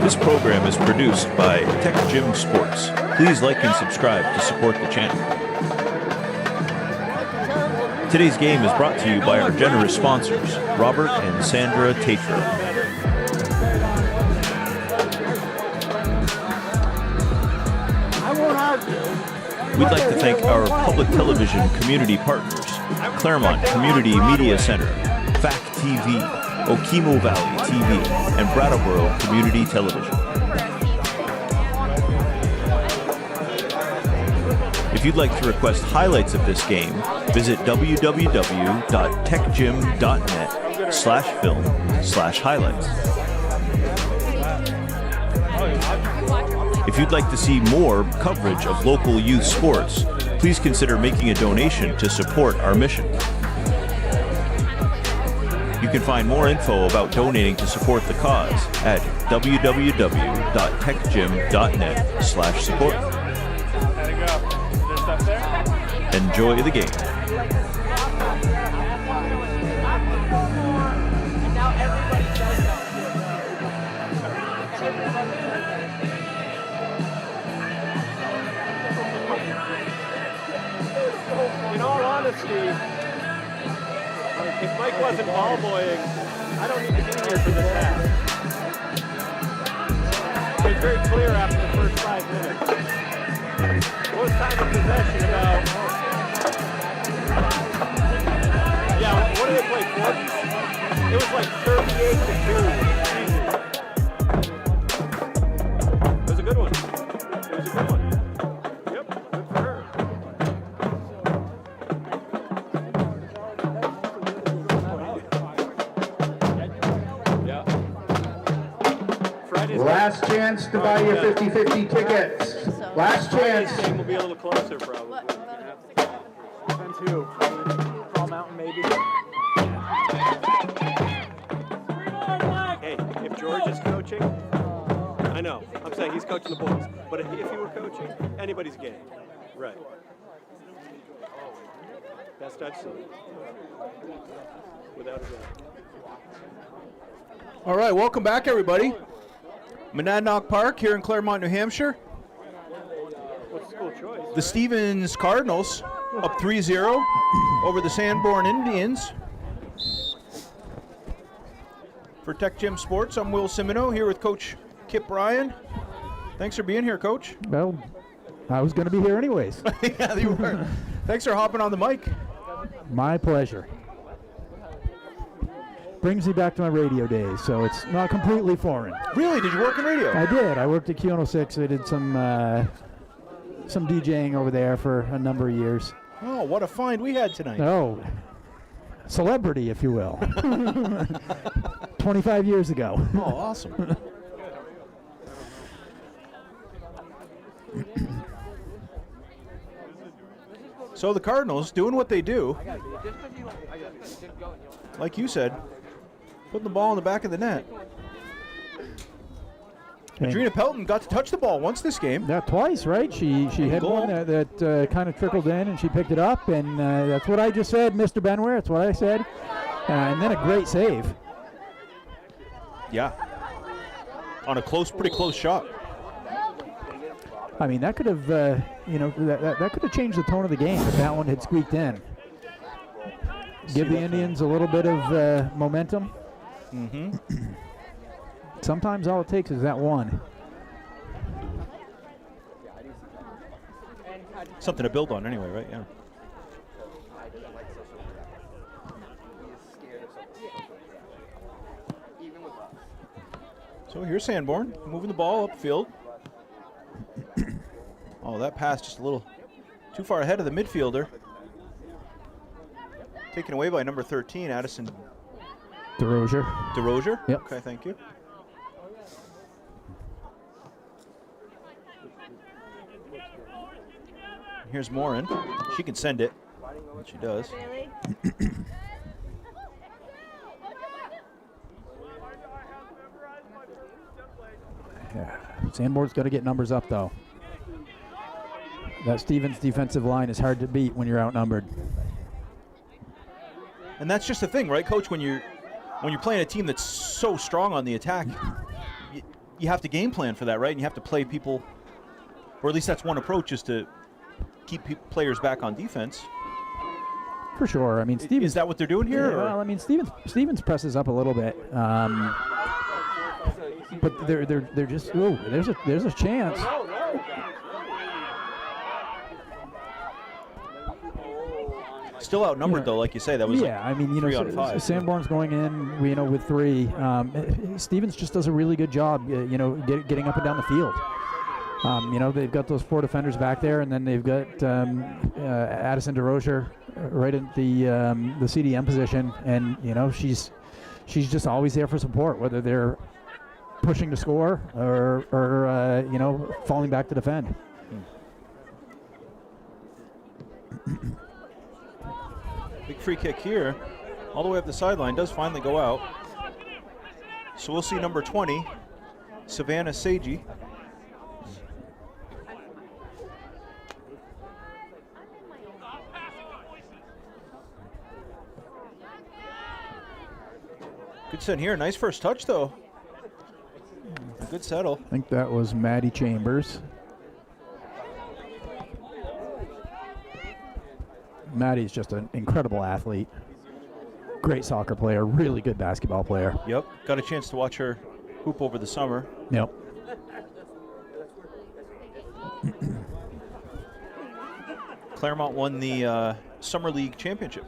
This program is produced by TecGym Sports. Please like and subscribe to support the channel. Today's game is brought to you by our generous sponsors, Robert and Sandra TATRO. We'd like to thank our public television community partners, Claremont Community Media Center, Fact TV, Okemo Valley TV, and Brattleboro Community Television. If you'd like to request highlights of this game, visit www.techgym.net/film/highlights. If you'd like to see more coverage of local youth sports, please consider making a donation to support our mission. You can find more info about donating to support the cause at www.techgym.net/support. Enjoy the game. In all honesty, if Mike wasn't ball boying, I don't need to be here for this half. It was very clear after the first 5 minutes. Most time of possession about... Yeah, what did they play, 40? It was like 38-2. It was a good one. It was a good one. Yep, good for her. Last chance to buy your 50-50 tickets. Last chance. This game will be a little closer, probably. Depends who. Fall Mountain, maybe. Hey, if George is coaching, I know, I'm saying he's coaching the boys, but if he were coaching, anybody's game. Right. Best I've seen. Without a doubt. All right, welcome back, everybody. Monadnock Park here in Claremont, New Hampshire. What's school choice? The Stevens Cardinals up 3-0 over the Sanborn Indians. For TecGym Sports, I'm Will Simoneau here with Coach Kip Ryan. Thanks for being here, Coach. Well, I was going to be here anyways. Yeah, you were. Thanks for hopping on the mic. My pleasure. Brings me back to my radio days, so it's not completely foreign. Really? Did you work in radio? I did. I worked at Q106. I did some DJing over there for a number of years. Oh, what a find we had tonight. Oh, celebrity, if you will. 25 years ago. Oh, awesome. So the Cardinals doing what they do. Like you said, putting the ball in the back of the net. Adrena Pelton got to touch the ball once this game. Yeah, twice, right? She had goal. one that kind of trickled in, and she picked it up, and that's what I just said, Mr. Benware. That's what I said. And then a great save. Yeah. On a pretty close shot. I mean, that could have, that could have changed the tone of the game if that one had squeaked in. Give the Indians a little bit of momentum. Mm-hmm. Sometimes all it takes is that one. Something to build on anyway, right? Yeah. So here's Sanborn moving the ball upfield. Oh, that pass just a little too far ahead of the midfielder. Taken away by number 13, Addison DeRozier. DeRozier? Yep. Okay, thank you. Here's Morin. She can send it. She does. Yeah. Sanborn's got to get numbers up, though. That Stevens defensive line is hard to beat when you're outnumbered. And that's just the thing, right, Coach? When you're playing a team that's so strong on the attack, you have to game plan for that, right? And you have to play people, or at least that's one approach, is to keep players back on defense. For sure. I mean, Stevens. Is that what they're doing here? Yeah, well, I mean, Stevens presses up a little bit, but they're just. Oh, there's a chance. Still outnumbered, though, like you say. That was I mean, 3 out of 5. Sanborn's going in, with 3. Stevens just does a really good job, getting up and down the field. They've got those 4 defenders back there, and then they've got Addison DeRozier right at the CDM position, and she's just always there for support, whether they're pushing to score or falling back to defend. Big free kick here, all the way up the sideline, does finally go out. So we'll see number 20, Savannah Seiji. Good send here. Nice first touch, though. A good settle. I think that was Maddie Chambers. Maddie's just an incredible athlete. Great soccer player. Really good basketball player. Yep. Got a chance to watch her hoop over the summer. Yep. Claremont won the Summer League Championship.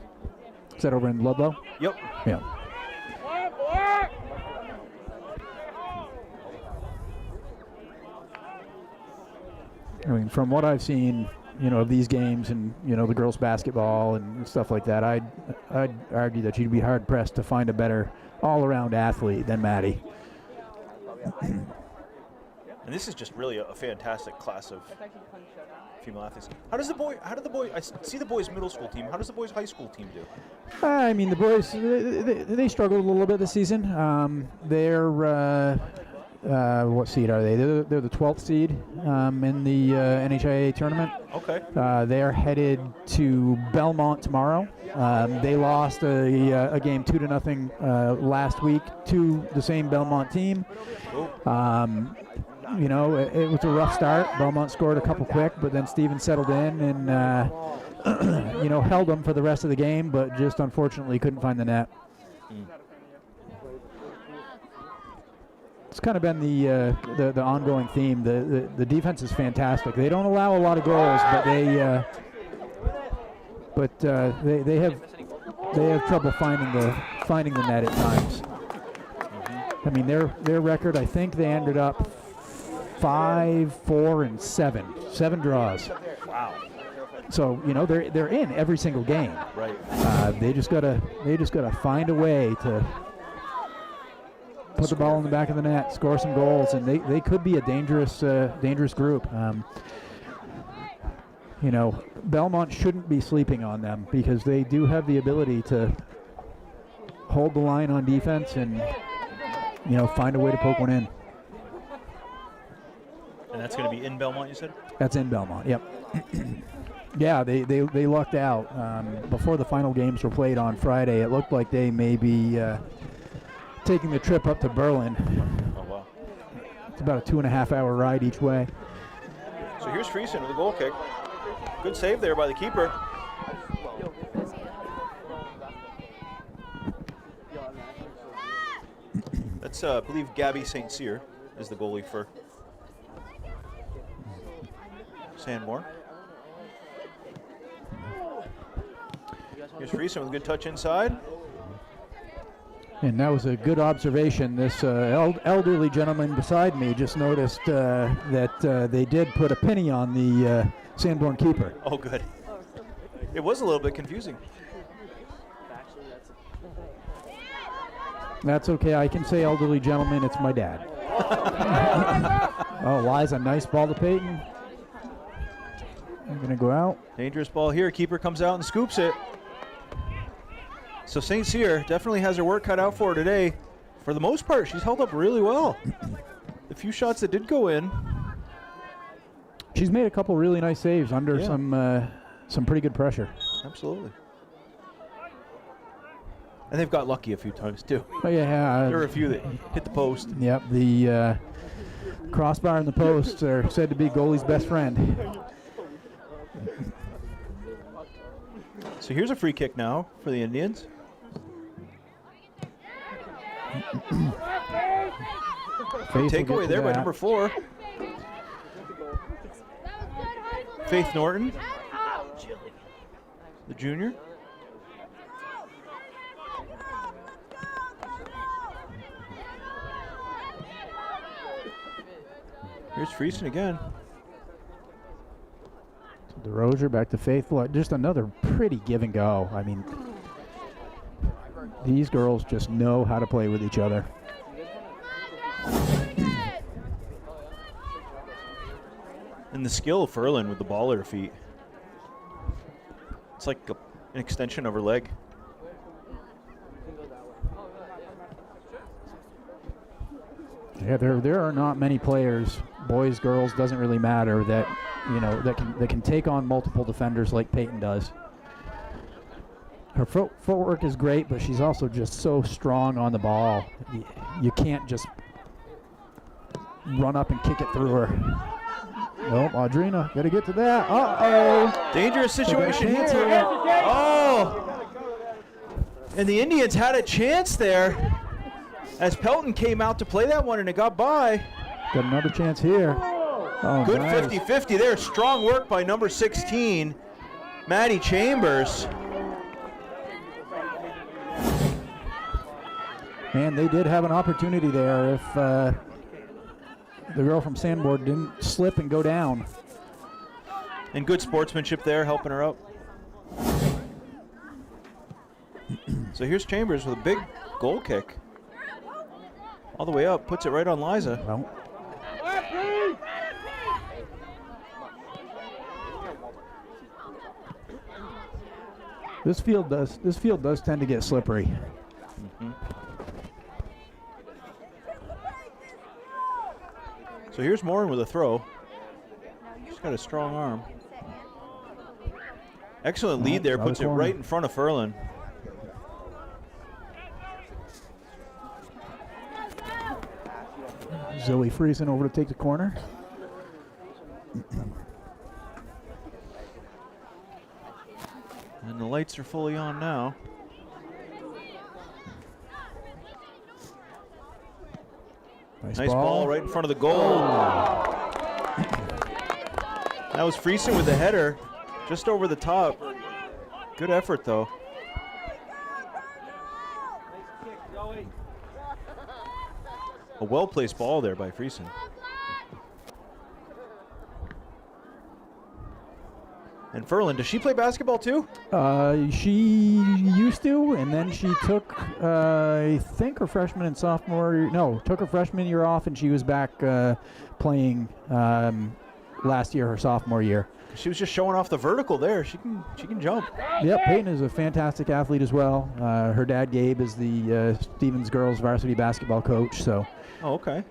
Is that over in Ludlow? Yep. Yeah. I mean, from what I've seen, of these games and, the girls' basketball and stuff like that, I'd argue that you'd be hard-pressed to find a better all-around athlete than Maddie. And this is just really a fantastic class of female athletes. How do the boys, I see the boys' middle school team. How does the boys' high school team do? I mean, the boys, they struggled a little bit this season. They're what seed are they? They're the 12th seed in the NHIA tournament. Okay. They're headed to Belmont tomorrow. They lost a game 2-0 last week to the same Belmont team. You know, it was a rough start. Belmont scored a couple quick, but then Stevens settled in and you know, held them for the rest of the game, but just unfortunately couldn't find the net. It's kind of been the ongoing theme. The defense is fantastic. They don't allow a lot of goals, but they have trouble finding the net at times. I mean, their record, I think they ended up 5-4-7, 7 draws. Wow. So you know they're in every single game. Right. They just gotta find a way to put the ball in the back of the net, score some goals, and they could be a dangerous group. You know, Belmont shouldn't be sleeping on them because they do have the ability to hold the line on defense and, you know, find a way to poke one in. And that's going to be in Belmont, you said? That's in Belmont, yep. Yeah, they lucked out. Before the final games were played on Friday, it looked like they may be taking the trip up to Berlin. Oh, wow. It's about a 2.5-hour ride each way. So here's Friesen with a goal kick. Good save there by the keeper. That's, I believe, Gabby St. Cyr is the goalie for Sanborn. Here's Friesen with a good touch inside. And that was a good observation. This elderly gentleman beside me just noticed that they did put a penny on the Sanborn keeper. Oh, good. It was a little bit confusing. That's okay. I can say elderly gentleman. It's my dad. Oh, Liza, nice ball to Peyton. I'm going to go out. Dangerous ball here. Keeper comes out and scoops it. So St. Cyr definitely has her work cut out for her today. For the most part, she's held up really well. The few shots that did go in. She's made a couple really nice saves under some pretty good pressure. Absolutely. And they've got lucky a few times too. Oh yeah. There were a few that hit the post. Yep, the crossbar and the posts are said to be goalie's best friend. So here's a free kick now for the Indians. Takeaway there by number 4. Faith Norton, the junior. Here's Friesen again. DeRozier back to Faithful. Just another pretty give and go. I mean, these girls just know how to play with each other. And the skill of Ferlin with the ball at her feet. It's like an extension of her leg. Yeah, there are not many players, boys, girls, doesn't really matter, that that can take on multiple defenders like Peyton does. Her footwork is great, but she's also just so strong on the ball. You can't just run up and kick it through her. Nope, Audrina, got to get to that. Uh-oh. Dangerous situation here. Oh! And the Indians had a chance there as Pelton came out to play that one, and it got by. Got another chance here. Oh, good nice. 50-50 there. Strong work by number 16, Maddie Chambers. And they did have an opportunity there if the girl from Sanborn didn't slip and go down. And good sportsmanship there, helping her up. So here's Chambers with a big goal kick. All the way up, puts it right on Liza. Well, this field does tend to get slippery. Mm-hmm. So here's Morin with a throw. She's got a strong arm. Excellent lead there, puts it right in front of Ferland. Zoe Friesen over to take the corner. And the lights are fully on now. Nice ball right in front of the goal. That was Friesen with the header, just over the top. Good effort, though. A well-placed ball there by Friesen. And Ferland, does she play basketball too? She used to, and then she took, I think, her freshman and sophomore. No, took her freshman year off, and she was back playing last year, her sophomore year. She was just showing off the vertical there. She can jump. Yep, Peyton is a fantastic athlete as well. Her dad, Gabe, is the Stevens girls varsity basketball coach. So. Oh, okay.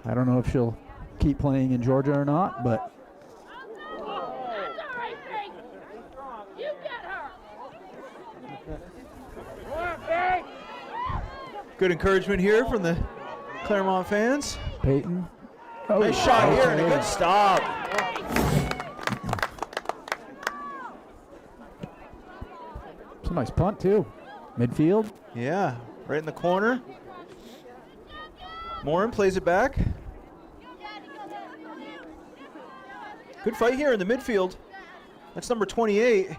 I don't know if she'll keep playing in Georgia or not, but. Good encouragement here from the Claremont fans. Peyton. Oh, nice shot here and a good stop. It's a nice punt too. Midfield. Yeah, right in the corner. Morin plays it back. Good fight here in the midfield. That's number 28,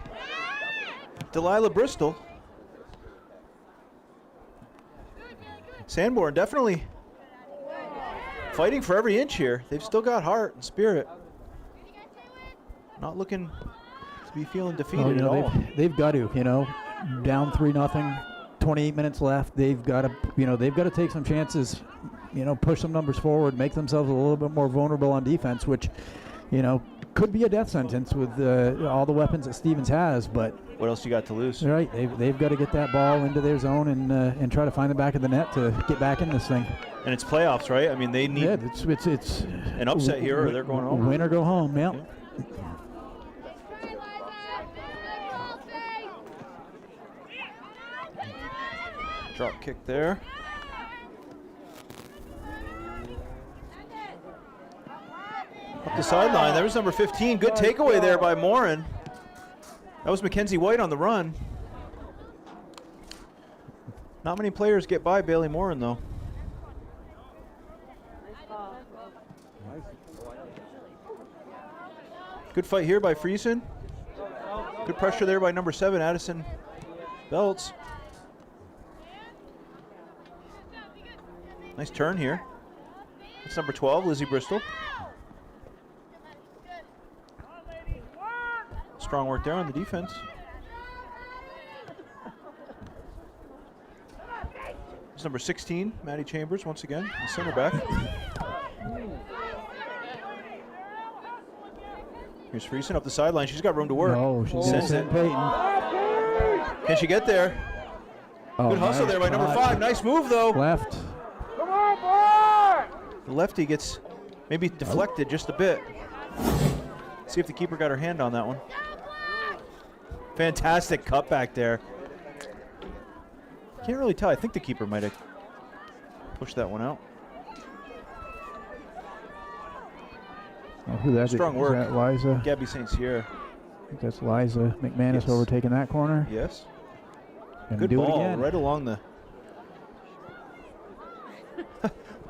Delilah Bristol. Sanborn definitely fighting for every inch here. They've still got heart and spirit. Not looking to be feeling defeated at all. They've got to, down 3-0, 28 minutes left. They've got to take some chances, push some numbers forward, make themselves a little bit more vulnerable on defense, which, could be a death sentence with all the weapons that Stevens has. But what else you got to lose? Right, they've got to get that ball into their zone and try to find the back of the net to get back in this thing. And it's playoffs, right? I mean, they need it's an upset here, or they're going home. Win or go home. Yeah. Drop kick there. Up the sideline, there was number 15. Good takeaway there by Morin. That was Mackenzie White on the run. Not many players get by Bailey Morin, though. Good fight here by Friesen. Good pressure there by number 7, Addison Belts. Nice turn here. That's number 12, Lizzie Bristol. Strong work there on the defense. It's number 16, Maddie Chambers, once again, the center back. Here's Friesen up the sideline. She's got room to work. Oh, she's sends it. Peyton. Can she get there? Good hustle there by number 5. Nice move, though. Left. Come on, boy! The lefty gets maybe deflected just a bit. See if the keeper got her hand on that one. Fantastic cutback there. Can't really tell. I think the keeper might have pushed that one out. Oh, who that Strong is work. that Liza? Gabby St. Sierra. I think that's Liza McManus Yes. overtaking that corner. Yes. Gonna Good do ball it again. right along the...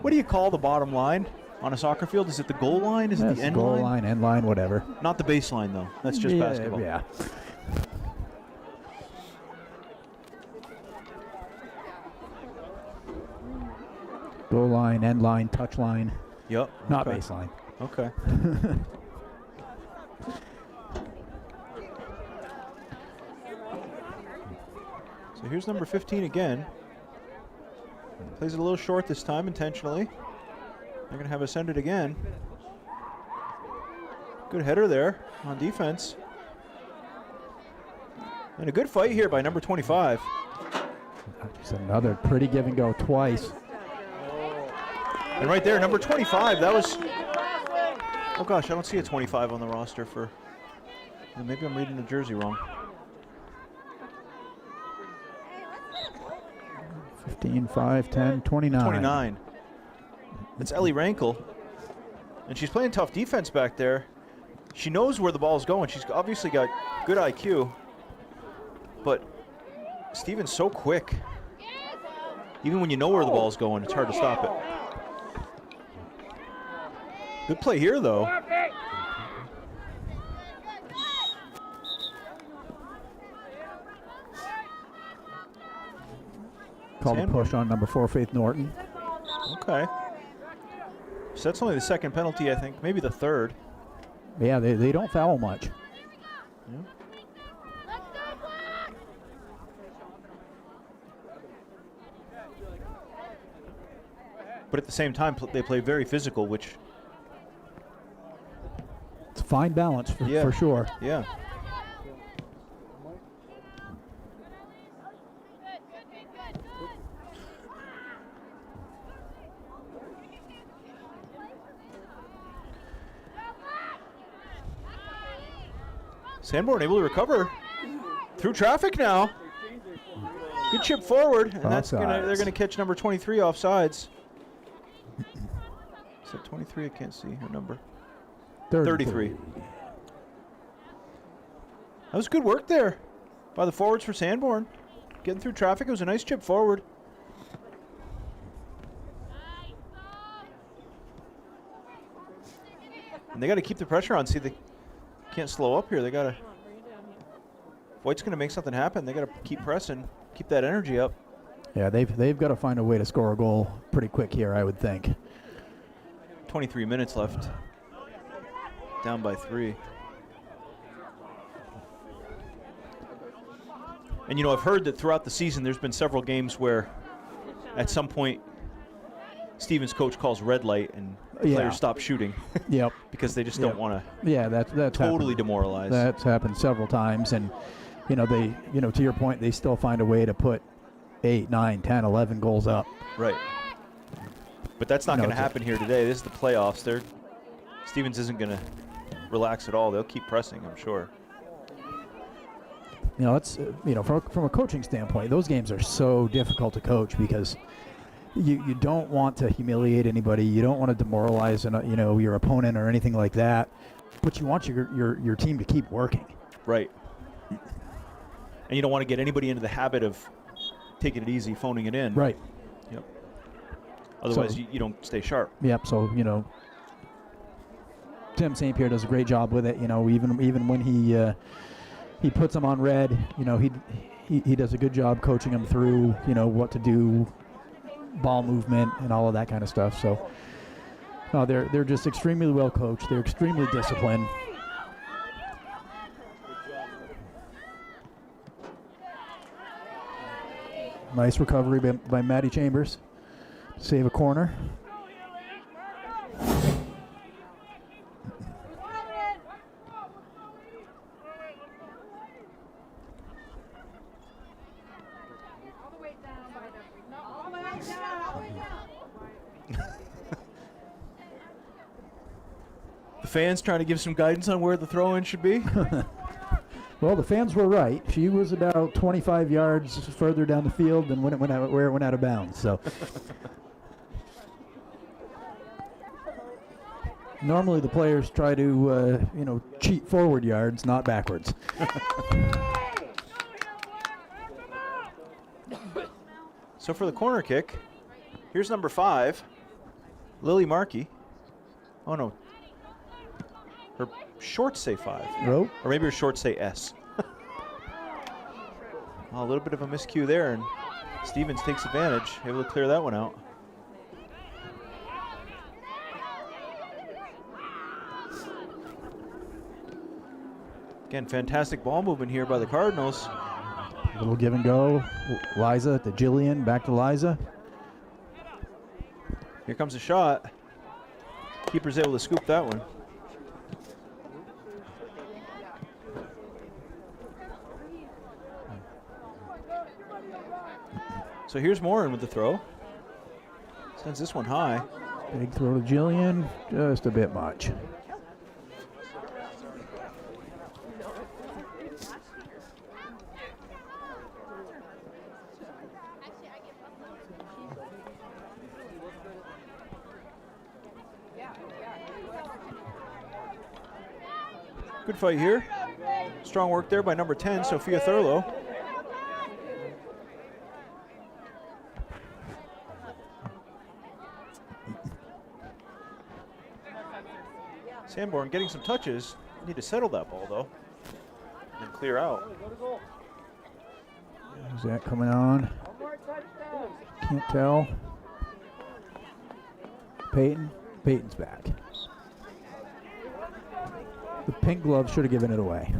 What do you call the bottom line on a soccer field? Is it the goal line? Is it the end goal line? line, end line, whatever. Not the baseline, though. That's just basketball. Yeah. Goal line, end line, touch line. Yep. Not okay. baseline. Okay. So here's number 15 again. Plays it a little short this time intentionally. They're going to have us send it again. Good header there on defense. And a good fight here by number 25. Just another pretty give and go twice. And right there, number 25, that was, oh gosh, I don't see a 25 on the roster for, maybe I'm reading the jersey wrong. 15, 5, 10, 29. 29. It's Ellie Rankle. And she's playing tough defense back there. She knows where the ball's going. She's obviously got good IQ. But Steven's so quick. Even when you know where the ball's going, it's hard to stop it. Good play here, though. Called a push on number 4, Faith Norton. Okay. So that's only the second penalty, I think. Maybe the third. Yeah, they don't foul much. Yeah. But at the same time, they play very physical, which... It's a fine balance for sure. Yeah. Sanborn able to recover through traffic now. Good chip forward, and they're gonna catch number 23 offsides. Is that 23? I can't see her number. 33. That was good work there by the forwards for Sanborn. Getting through traffic, it was a nice chip forward. And they got to keep the pressure on. See, they can't slow up here. They got to. White's going to make something happen. They got to keep pressing, keep that energy up. Yeah, they've got to find a way to score a goal pretty quick here, I would think. 23 minutes left. Down by 3. And you know, I've heard that throughout the season there's been several games where at some point Stevens' coach calls red light and players stop shooting. Yep. Because they just don't want to. Yeah, that's totally demoralized. That's happened several times, and you know to your point, they still find a way to put 8, 9, 10, 11 goals up. Right. But that's not going to happen here today. This is the playoffs. Stevens isn't going to relax at all. They'll keep pressing, I'm sure. You know, it's from a coaching standpoint, those games are so difficult to coach because you don't want to humiliate anybody. You don't want to demoralize your opponent or anything like that. But you want your team to keep working. Right. And you don't want to get anybody into the habit of taking it easy, phoning it in. Right. Yep. Otherwise, you don't stay sharp. Yep. So Tim St. Pierre does a great job with it. Even when he puts them on red, he does a good job coaching them through what to do, ball movement, and all of that kind of stuff. So they're just extremely well coached. They're extremely disciplined. Nice recovery by Maddie Chambers. Save a corner. The fans trying to give some guidance on where the throw-in should be. Well, the fans were right. She was about 25 yards further down the field than where it went out of bounds. So normally the players try to cheat forward yards, not backwards. So for the corner kick, here's number 5, Lily Markey. Oh no, her shorts say 5. Nope. Or maybe her shorts say S. A little bit of a miscue there, and Stevens takes advantage, able to clear that one out. Again, fantastic ball movement here by the Cardinals. A little give and go. Liza to Jillian, back to Liza. Here comes a shot. Keeper's able to scoop that one. So here's Morin with the throw. Sends this one high. Big throw to Jillian, just a bit much. Good fight here. Strong work there by number 10, Sophia Thurlow. Sanborn getting some touches. Need to settle that ball though, and then clear out. Is that coming on? Can't tell. Peyton's back. The pink glove should have given it away.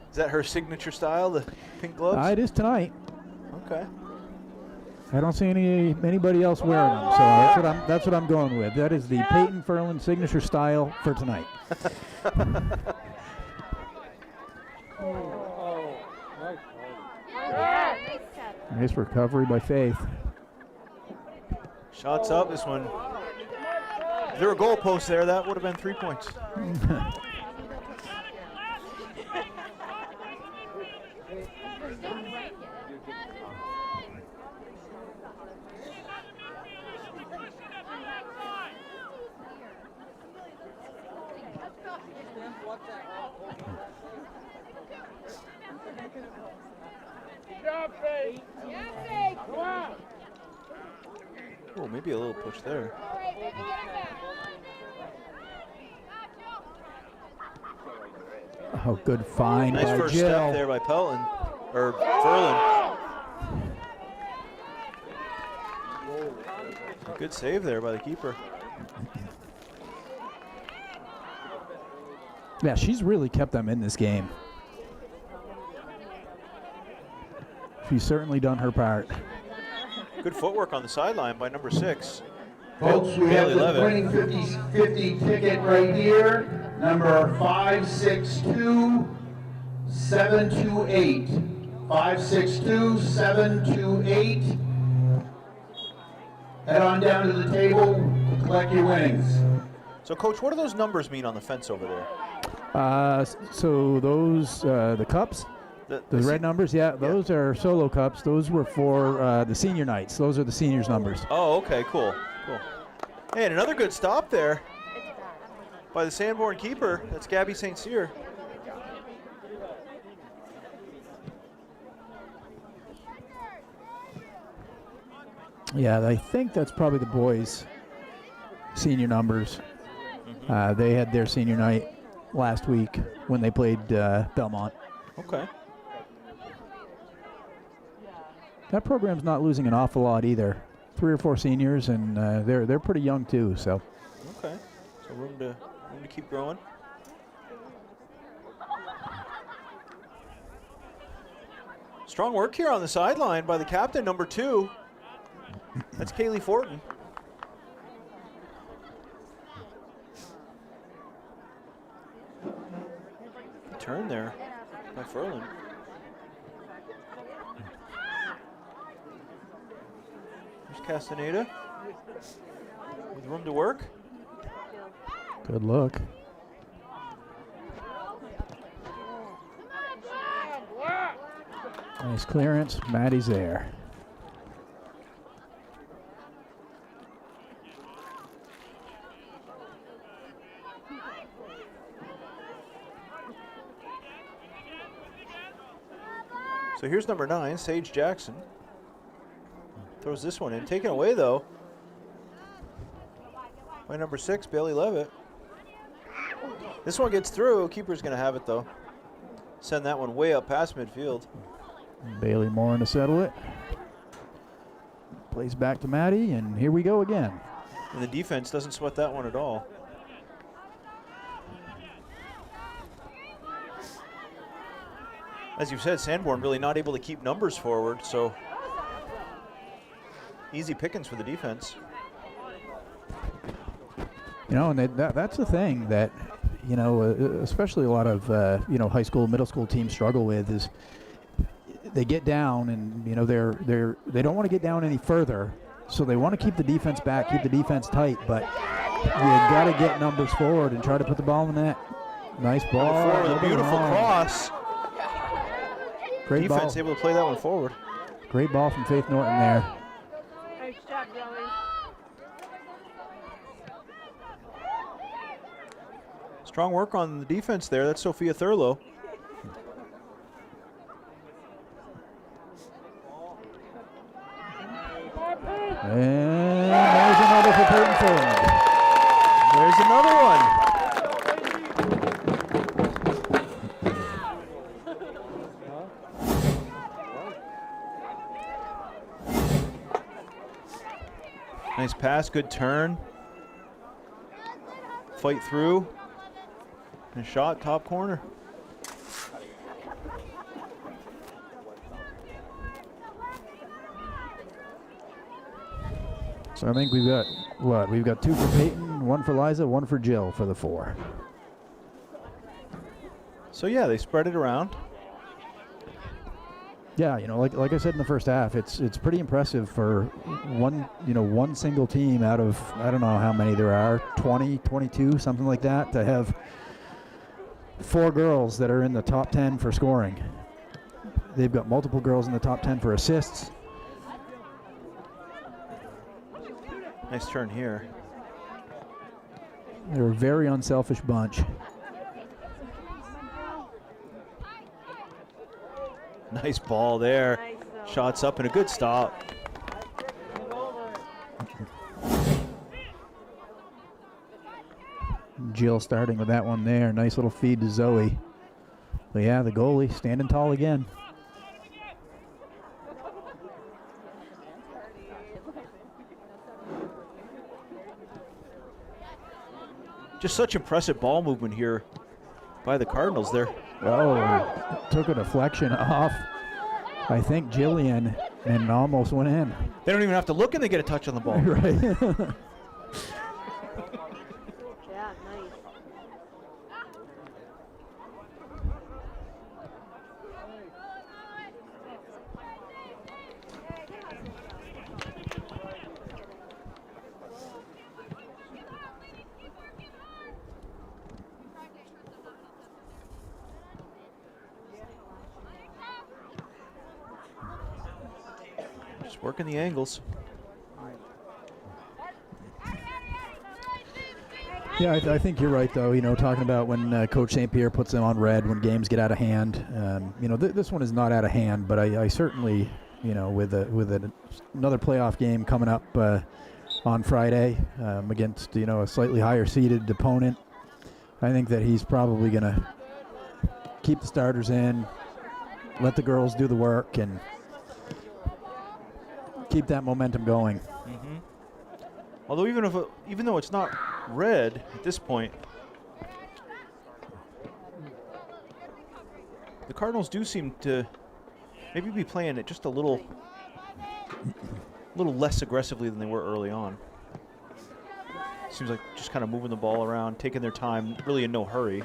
Is that her signature style, the pink gloves? It is tonight. Okay. I don't see anybody else wearing them, so that's what I'm going with. That is the Peyton Ferland signature style for tonight. Nice recovery by Faith. Shots up, this one. If there were goalposts there, that would have been 3 points. Oh, maybe a little push there. Oh, good find nice by first Jill. step there by Pelton, or Ferland. Good save there by the keeper. Yeah, she's really kept them in this game. She's certainly done her part. Good footwork on the sideline by number 6. Folks, we have the winning 50-50 ticket right here, number 562728. 562728. Head on down to the table to collect your winnings. So, Coach, what do those numbers mean on the fence over there? So those, the cups, the red numbers, those are solo cups. Those were for the senior nights. Those are the seniors' numbers. Oh, okay, cool. Hey, and another good stop there by the Sanborn keeper. That's Gabby St. Cyr. Yeah, I think that's probably the boys' senior numbers. They had their senior night last week when they played Belmont. Okay. That program's not losing an awful lot either. 3 or 4 seniors, and they're pretty young too. So. Okay. So room to keep growing. Strong work here on the sideline by the captain, number 2. That's Kaylee Fortin. Turn there by Ferland. There's Castaneda with room to work. Good look. Nice clearance. Maddie's there. So here's number 9, Sage Jackson. Throws this one in. Taken away, though, by number 6, Bailey Levitt. This one gets through. Keeper's going to have it, though. Send that one way up past midfield. Bailey Morin to settle it. Plays back to Maddie, and here we go again. And the defense doesn't sweat that one at all. As you've said, Sanborn really not able to keep numbers forward, so easy pickings for the defense. You know, and that's the thing that, you know, especially a lot of you know, high school, middle school teams struggle with is they get down and, you know, they don't want to get down any further, so they want to keep the defense back, keep the defense tight, but you got to get numbers forward and try to put the ball in the net. Nice ball. Number 4 with a beautiful cross. Great Defense ball. able to play that one forward. Great ball from Faith Norton there. Nice job, Zoe. Strong work on the defense there. That's Sophia Thurlow. And there's another for Peyton Ford. There's another one. Nice pass, good turn. Fight through. And shot, top corner. So I think we've got, what? We've got 2 for Peyton, 1 for Liza, 1 for Jill for the 4. So yeah, they spread it around. Yeah, you know, like I said in the first half, it's pretty impressive for one single team out of, I don't know how many there are, 20, 22, something like that, to have 4 girls that are in the top 10 for scoring. They've got multiple girls in the top 10 for assists. Nice turn here. They're a very unselfish bunch. Nice ball there. Shots up and a good stop. Jill starting with that one there. Nice little feed to Zoe. But yeah, the goalie standing tall again. Just such impressive ball movement here by the Cardinals there. Oh, took a deflection off, I think, Jillian, and almost went in. They don't even have to look and they get a touch on the ball. Right. Yeah, nice. Just working the angles. Yeah, I think you're right, though. You know, talking about when Coach St. Pierre puts them on red when games get out of hand. You know, this one is not out of hand, but I certainly, you know, with another playoff game coming up on Friday against, you know, a slightly higher seeded opponent, I think that he's probably going to keep the starters in, let the girls do the work, and keep that momentum going. Mm-hmm. Although even though it's not red at this point, the Cardinals do seem to maybe be playing it just a little less aggressively than they were early on. Seems like just kind of moving the ball around, taking their time, really in no hurry.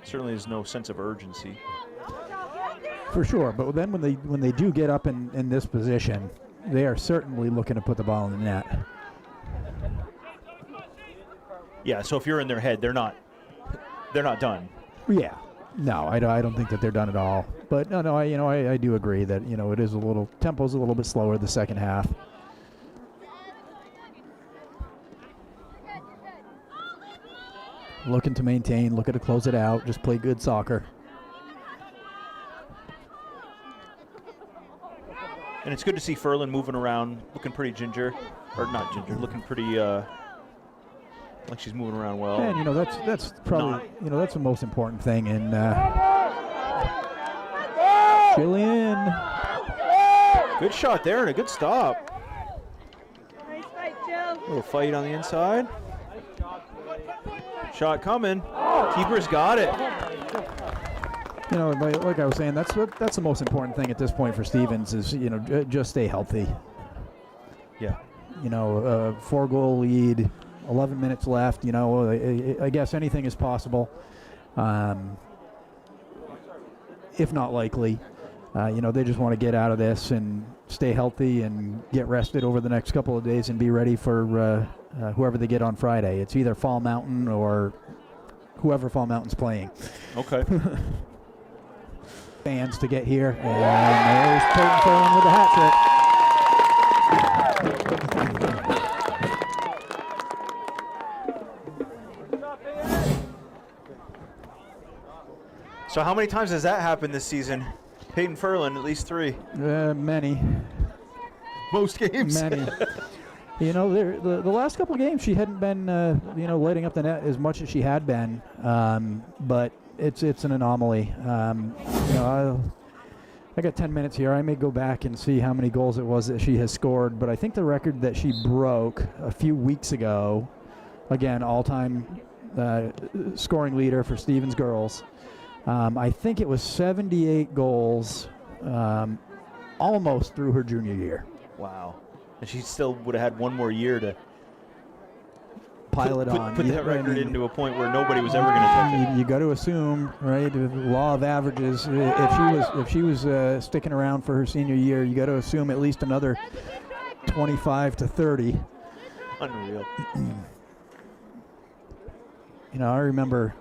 Certainly there's no sense of urgency. For sure, but then when they do get up in this position, they are certainly looking to put the ball in the net. Yeah, so if you're in their head, they're not done. Yeah, no, I don't think that they're done at all. But no, I do agree that, you know, it is tempo's a little bit slower the second half. Looking to maintain, looking to close it out, just play good soccer. And it's good to see Ferlin moving around, looking pretty ginger, or not ginger, looking pretty like she's moving around well. And, you know, that's probably, you know, that's the most important thing. And Jillian. Good shot there and a good stop. Nice fight, Jill. Little fight on the inside. Shot coming. Keeper's got it. You know, like I was saying, that's the most important thing at this point for Stevens is, you know, just stay healthy. Yeah. You know, 4-goal lead, 11 minutes left. You know, I guess anything is possible, if not likely. You know, they just want to get out of this and stay healthy and get rested over the next couple of days and be ready for whoever they get on Friday. It's either Fall Mountain or whoever Fall Mountain's playing. Okay. Fans to get here, and there's Peyton Ferland with the hat trick. So how many times has that happened this season? Peyton Ferland, at least 3. Many. Most games. Many. You know, the last couple of games she hadn't been, you know, lighting up the net as much as she had been, but it's an anomaly. You know, I got 10 minutes here. I may go back and see how many goals it was that she has scored, but I think the record that she broke a few weeks ago, again, all-time scoring leader for Stevens girls, I think it was 78 goals almost through her junior year. Wow. And she still would have had one more year to pile it on. Put that record into a point where nobody was ever going to touch it. You got to assume, right? The law of averages. If she was sticking around for her senior year, you got to assume at least another 25 to 30. Unreal. You know, I remember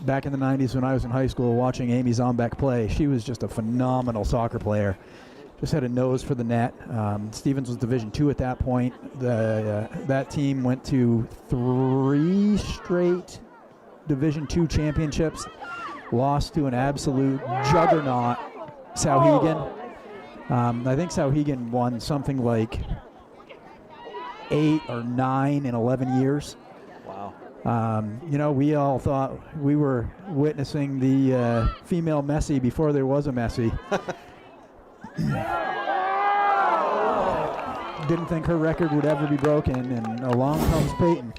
back in the 90s when I was in high school watching Amy Zombeck play. She was just a phenomenal soccer player. Just had a nose for the net. Stevens was Division II at that point. That team went to 3 straight Division II championships. Lost to an absolute juggernaut, Sauhegan. I think Sauhegan won something like 8 or 9 in 11 years. Wow. You know, we all thought we were witnessing the female Messi before there was a Messi. Didn't think her record would ever be broken, and along comes Peyton.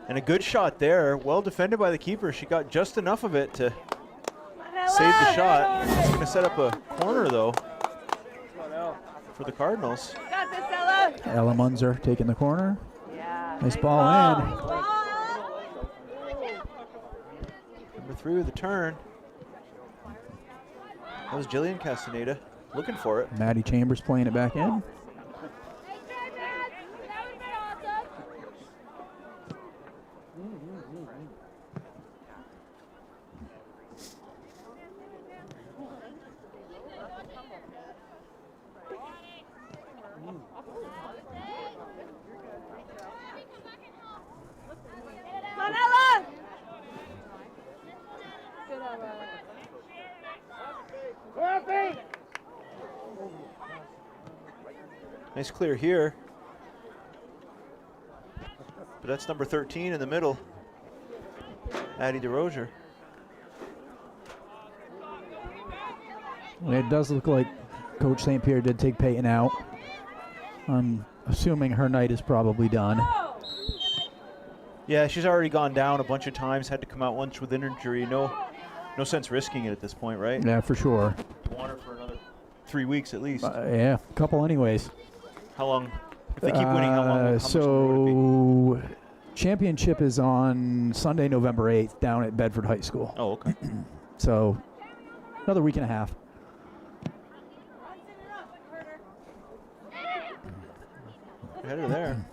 And a good shot there. Well defended by the keeper. She got just enough of it to save the shot. It's going to set up a corner, though, for the Cardinals. Ella Munzer taking the corner. Nice ball in. Number 3 with the turn. That was Jillian Castaneda looking for it. Maddie Chambers playing it back in. Nice clear here. But that's number 13 in the middle. Addie DeRozier. It does look like Coach St. Pierre did take Peyton out. I'm assuming her night is probably done. Yeah, she's already gone down a bunch of times, had to come out once with an injury. No sense risking it at this point, right? Yeah, for sure. You want her for another 3 weeks at least. Yeah, a couple anyways. How long? If they keep winning, how long? How much will it be? Championship is on Sunday, November 8th, down at Bedford High School. Oh, okay. So another week and a half. Ahead of there.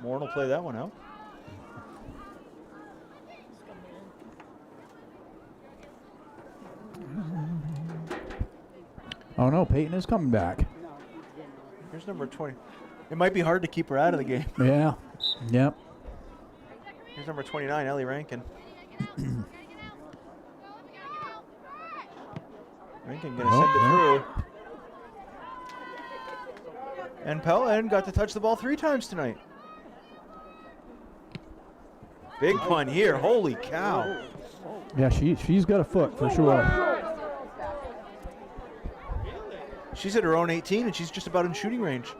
Moore will play that one out. Oh no, Peyton is coming back. Here's number 20. It might be hard to keep her out of the game. Yeah. Yep. Here's number 29, Ellie Rankin. Rankin gonna send it through. And Pellin got to touch the ball 3 times tonight. Big pun here, holy cow. Yeah, she's got a foot for sure. She's at her own 18 and she's just about in shooting range.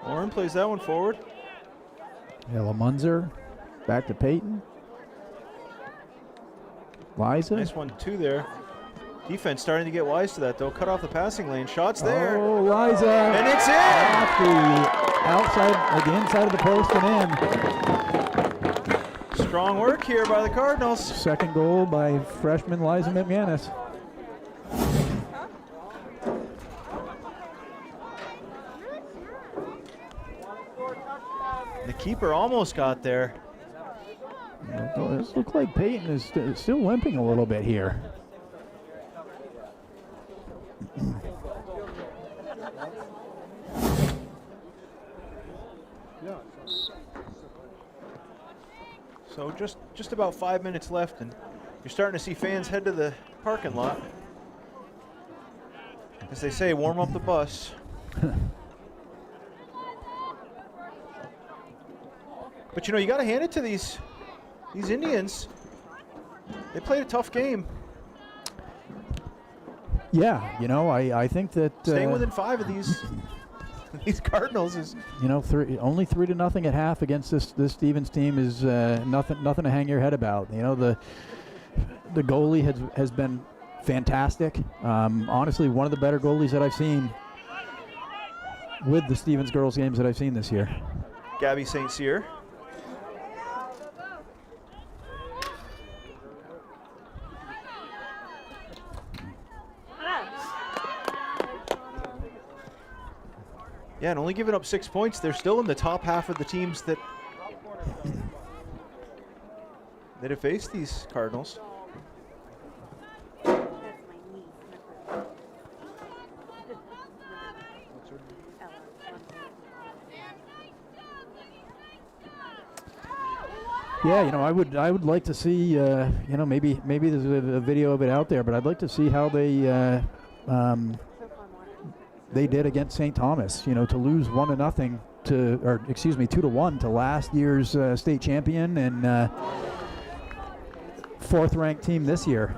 Warren plays that one forward. Ella Munzer, back to Peyton. Liza. Nice 1-2 there. Defense starting to get wise to that, though. Cut off the passing lane. Shots there. Oh, Liza. And it's in. Off the outside, the inside of the post and in. Strong work here by the Cardinals. Second goal by freshman Liza McManus. The keeper almost got there. This looks like Peyton is still limping a little bit here. So just about 5 minutes left, and you're starting to see fans head to the parking lot. As they say, warm up the bus. But you know, you got to hand it to these Indians. They played a tough game. Yeah, you know, I think that Staying within 5 of these Cardinals is, you know, only 3-0 at half against this Stevens team is nothing to hang your head about. You know, the goalie has been fantastic. Honestly, one of the better goalies that I've seen with the Stevens girls games that I've seen this year. Gabby St. Cyr. Yeah, and only giving up 6 points. They're still in the top half of the teams that have faced these Cardinals. Yeah, you know, I would like to see, you know, maybe there's a video of it out there, but I'd like to see how they did against St. Thomas. You know, to lose 1-0 to, or excuse me, 2-1 to last year's state champion and 4th ranked team this year.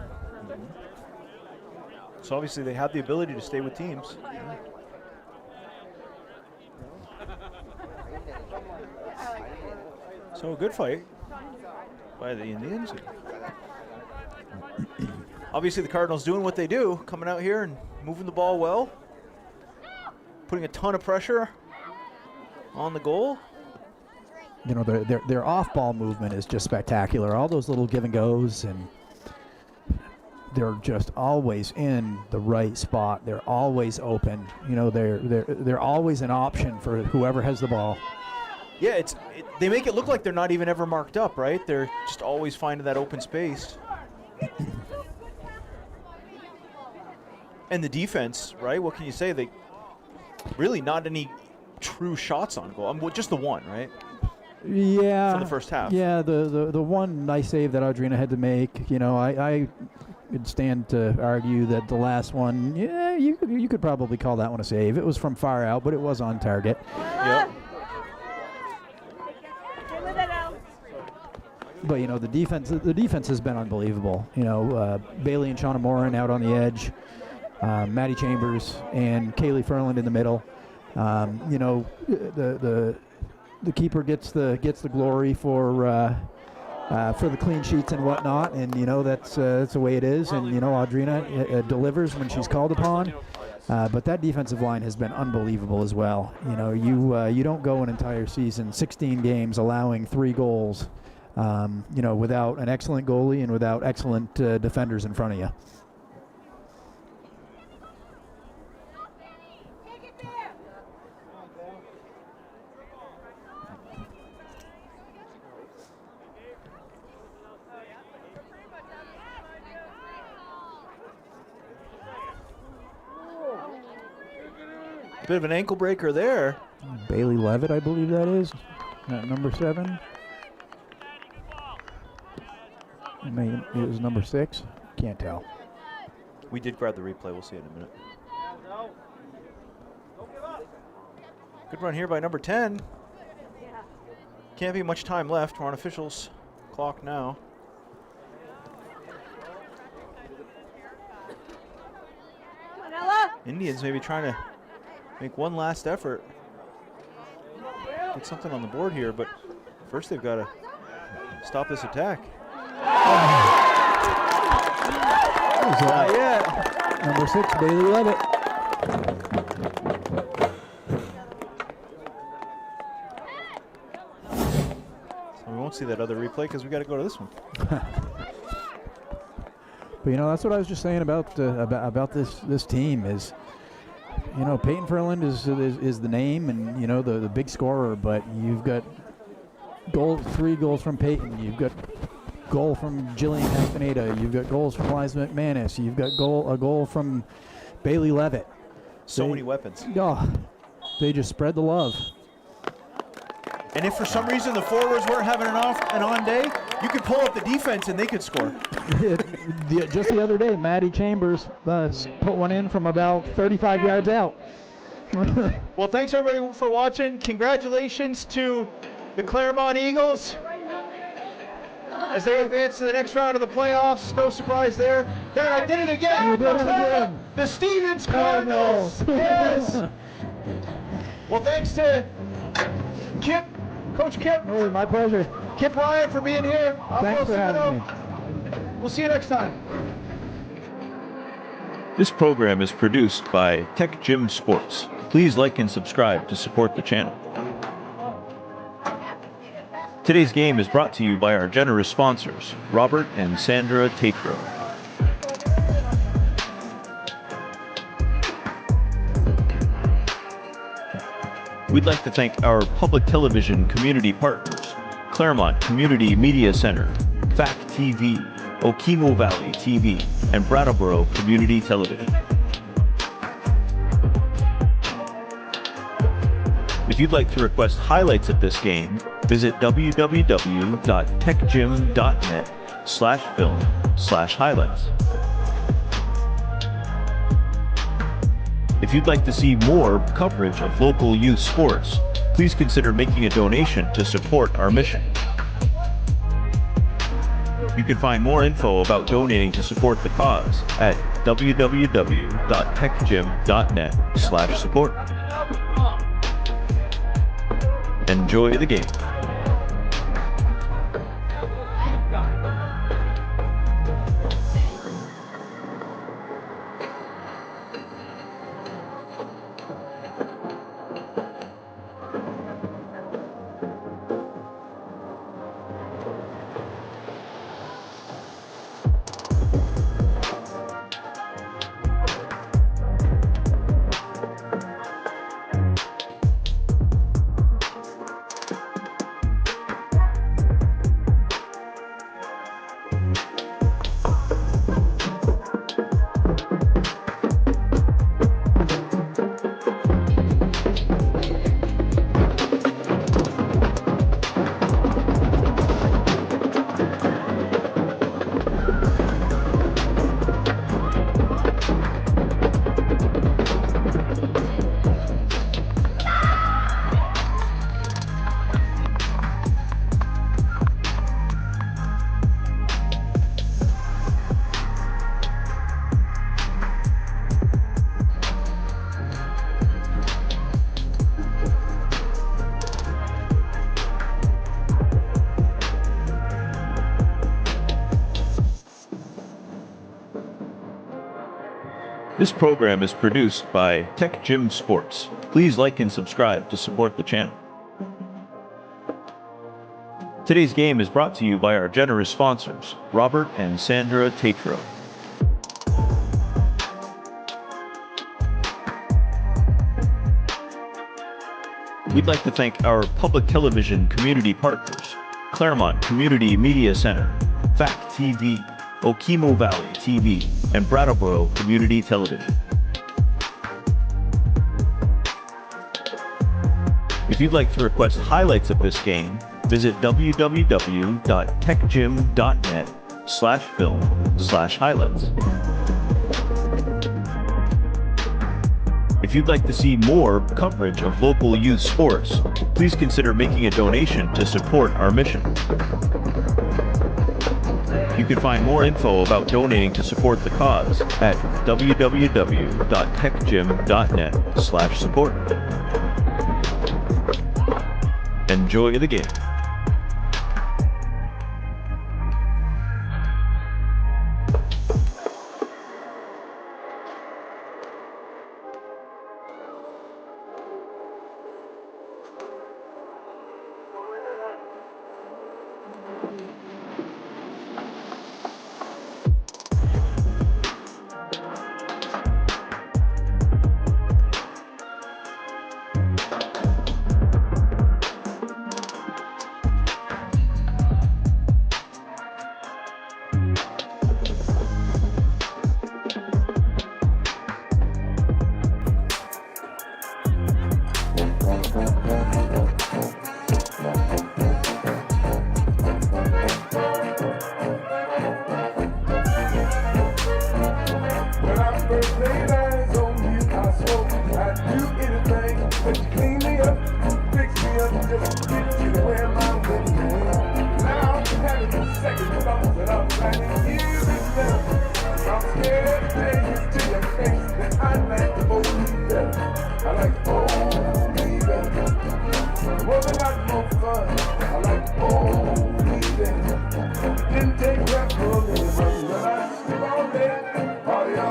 So obviously they have the ability to stay with teams. So a good fight by the Indians. Obviously the Cardinals doing what they do, coming out here and moving the ball well, putting a ton of pressure on the goal. You know, their off-ball movement is just spectacular. All those little give and goes, and they're just always in the right spot. They're always open. You know, they're always an option for whoever has the ball. Yeah, they make it look like they're not even ever marked up, right? They're just always finding that open space. And the defense, right? What can you say? They really not any true shots on goal. Well, just the one, right? Yeah. For the first half. Yeah, the one nice save that Audrina had to make. You know, I could stand to argue that the last one, yeah, you could probably call that one a save. It was from far out, but it was on target. Yep. But you know, the defense has been unbelievable. You know, Bailey and Shauna Morin out on the edge, Maddie Chambers and Kaylee Ferland in the middle. You know, the keeper gets the glory for the clean sheets and whatnot, and you know that's the way it is. And you know, Audrina delivers when she's called upon. But that defensive line has been unbelievable as well. You know, you don't go an entire season, 16 games, allowing 3 goals. You know, without an excellent goalie and without excellent defenders in front of you. Bit of an ankle breaker there. Bailey Levitt, I believe that is, number 7. It was number 6. Can't tell. We did grab the replay. We'll see it in a minute. Good run here by number 10. Can't be much time left. We're on officials' clock now. Indians maybe trying to make one last effort. Get something on the board here, but first they've got to stop this attack. Not yet. Number 6, Bailey Levitt. So we won't see that other replay because we got to go to this one. But you know, that's what I was just saying about this team is, you know, Peyton Ferland is the name and, you know, the big scorer, but you've got 3 goals from Peyton. You've got goal from Jillian Castaneda. You've got goals from Liza McManus. You've got a goal from Bailey Levitt. So many weapons. Oh, they just spread the love. And if for some reason the forwards weren't having an on day, you could pull up the defense and they could score. Just the other day, Maddie Chambers put one in from about 35 yards out. Well, thanks everybody for watching. Congratulations to the Claremont Eagles as they advance to the next round of the playoffs. No surprise there. There, I did it again. The Stevens Cardinals. Yes. Well, thanks to Kip, Coach Kip. Hey, my pleasure. Kip Ryan for being here. Thanks for having me. We'll see you next time. This program is produced by TecGym Sports. Please like and subscribe to support the channel. Today's game is brought to you by our generous sponsors, Robert and Sandra TATRO. We'd like to thank our public television community partners, Claremont Community Media Center, Fact TV, Okemo Valley TV, and Brattleboro Community Television. If you'd like to request highlights of this game, visit www.techgym.net/film/highlights. If you'd like to see more coverage of local youth sports, please consider making a donation to support our mission. You can find more info about donating to support the cause at www.techgym.net/support. Enjoy the game. This program is produced by TecGym Sports. Please like and subscribe to support the channel. Today's game is brought to you by our generous sponsors, Robert and Sandra TATRO. We'd like to thank our public television community partners, Claremont Community Media Center, Fact TV, Okemo Valley TV, and Brattleboro Community Television. If you'd like to request highlights of this game, visit www.techgym.net/film/highlights. If you'd like to see more coverage of local youth sports, please consider making a donation to support our mission. You can find more info about donating to support the cause at www.techgym.net/support. Enjoy the game.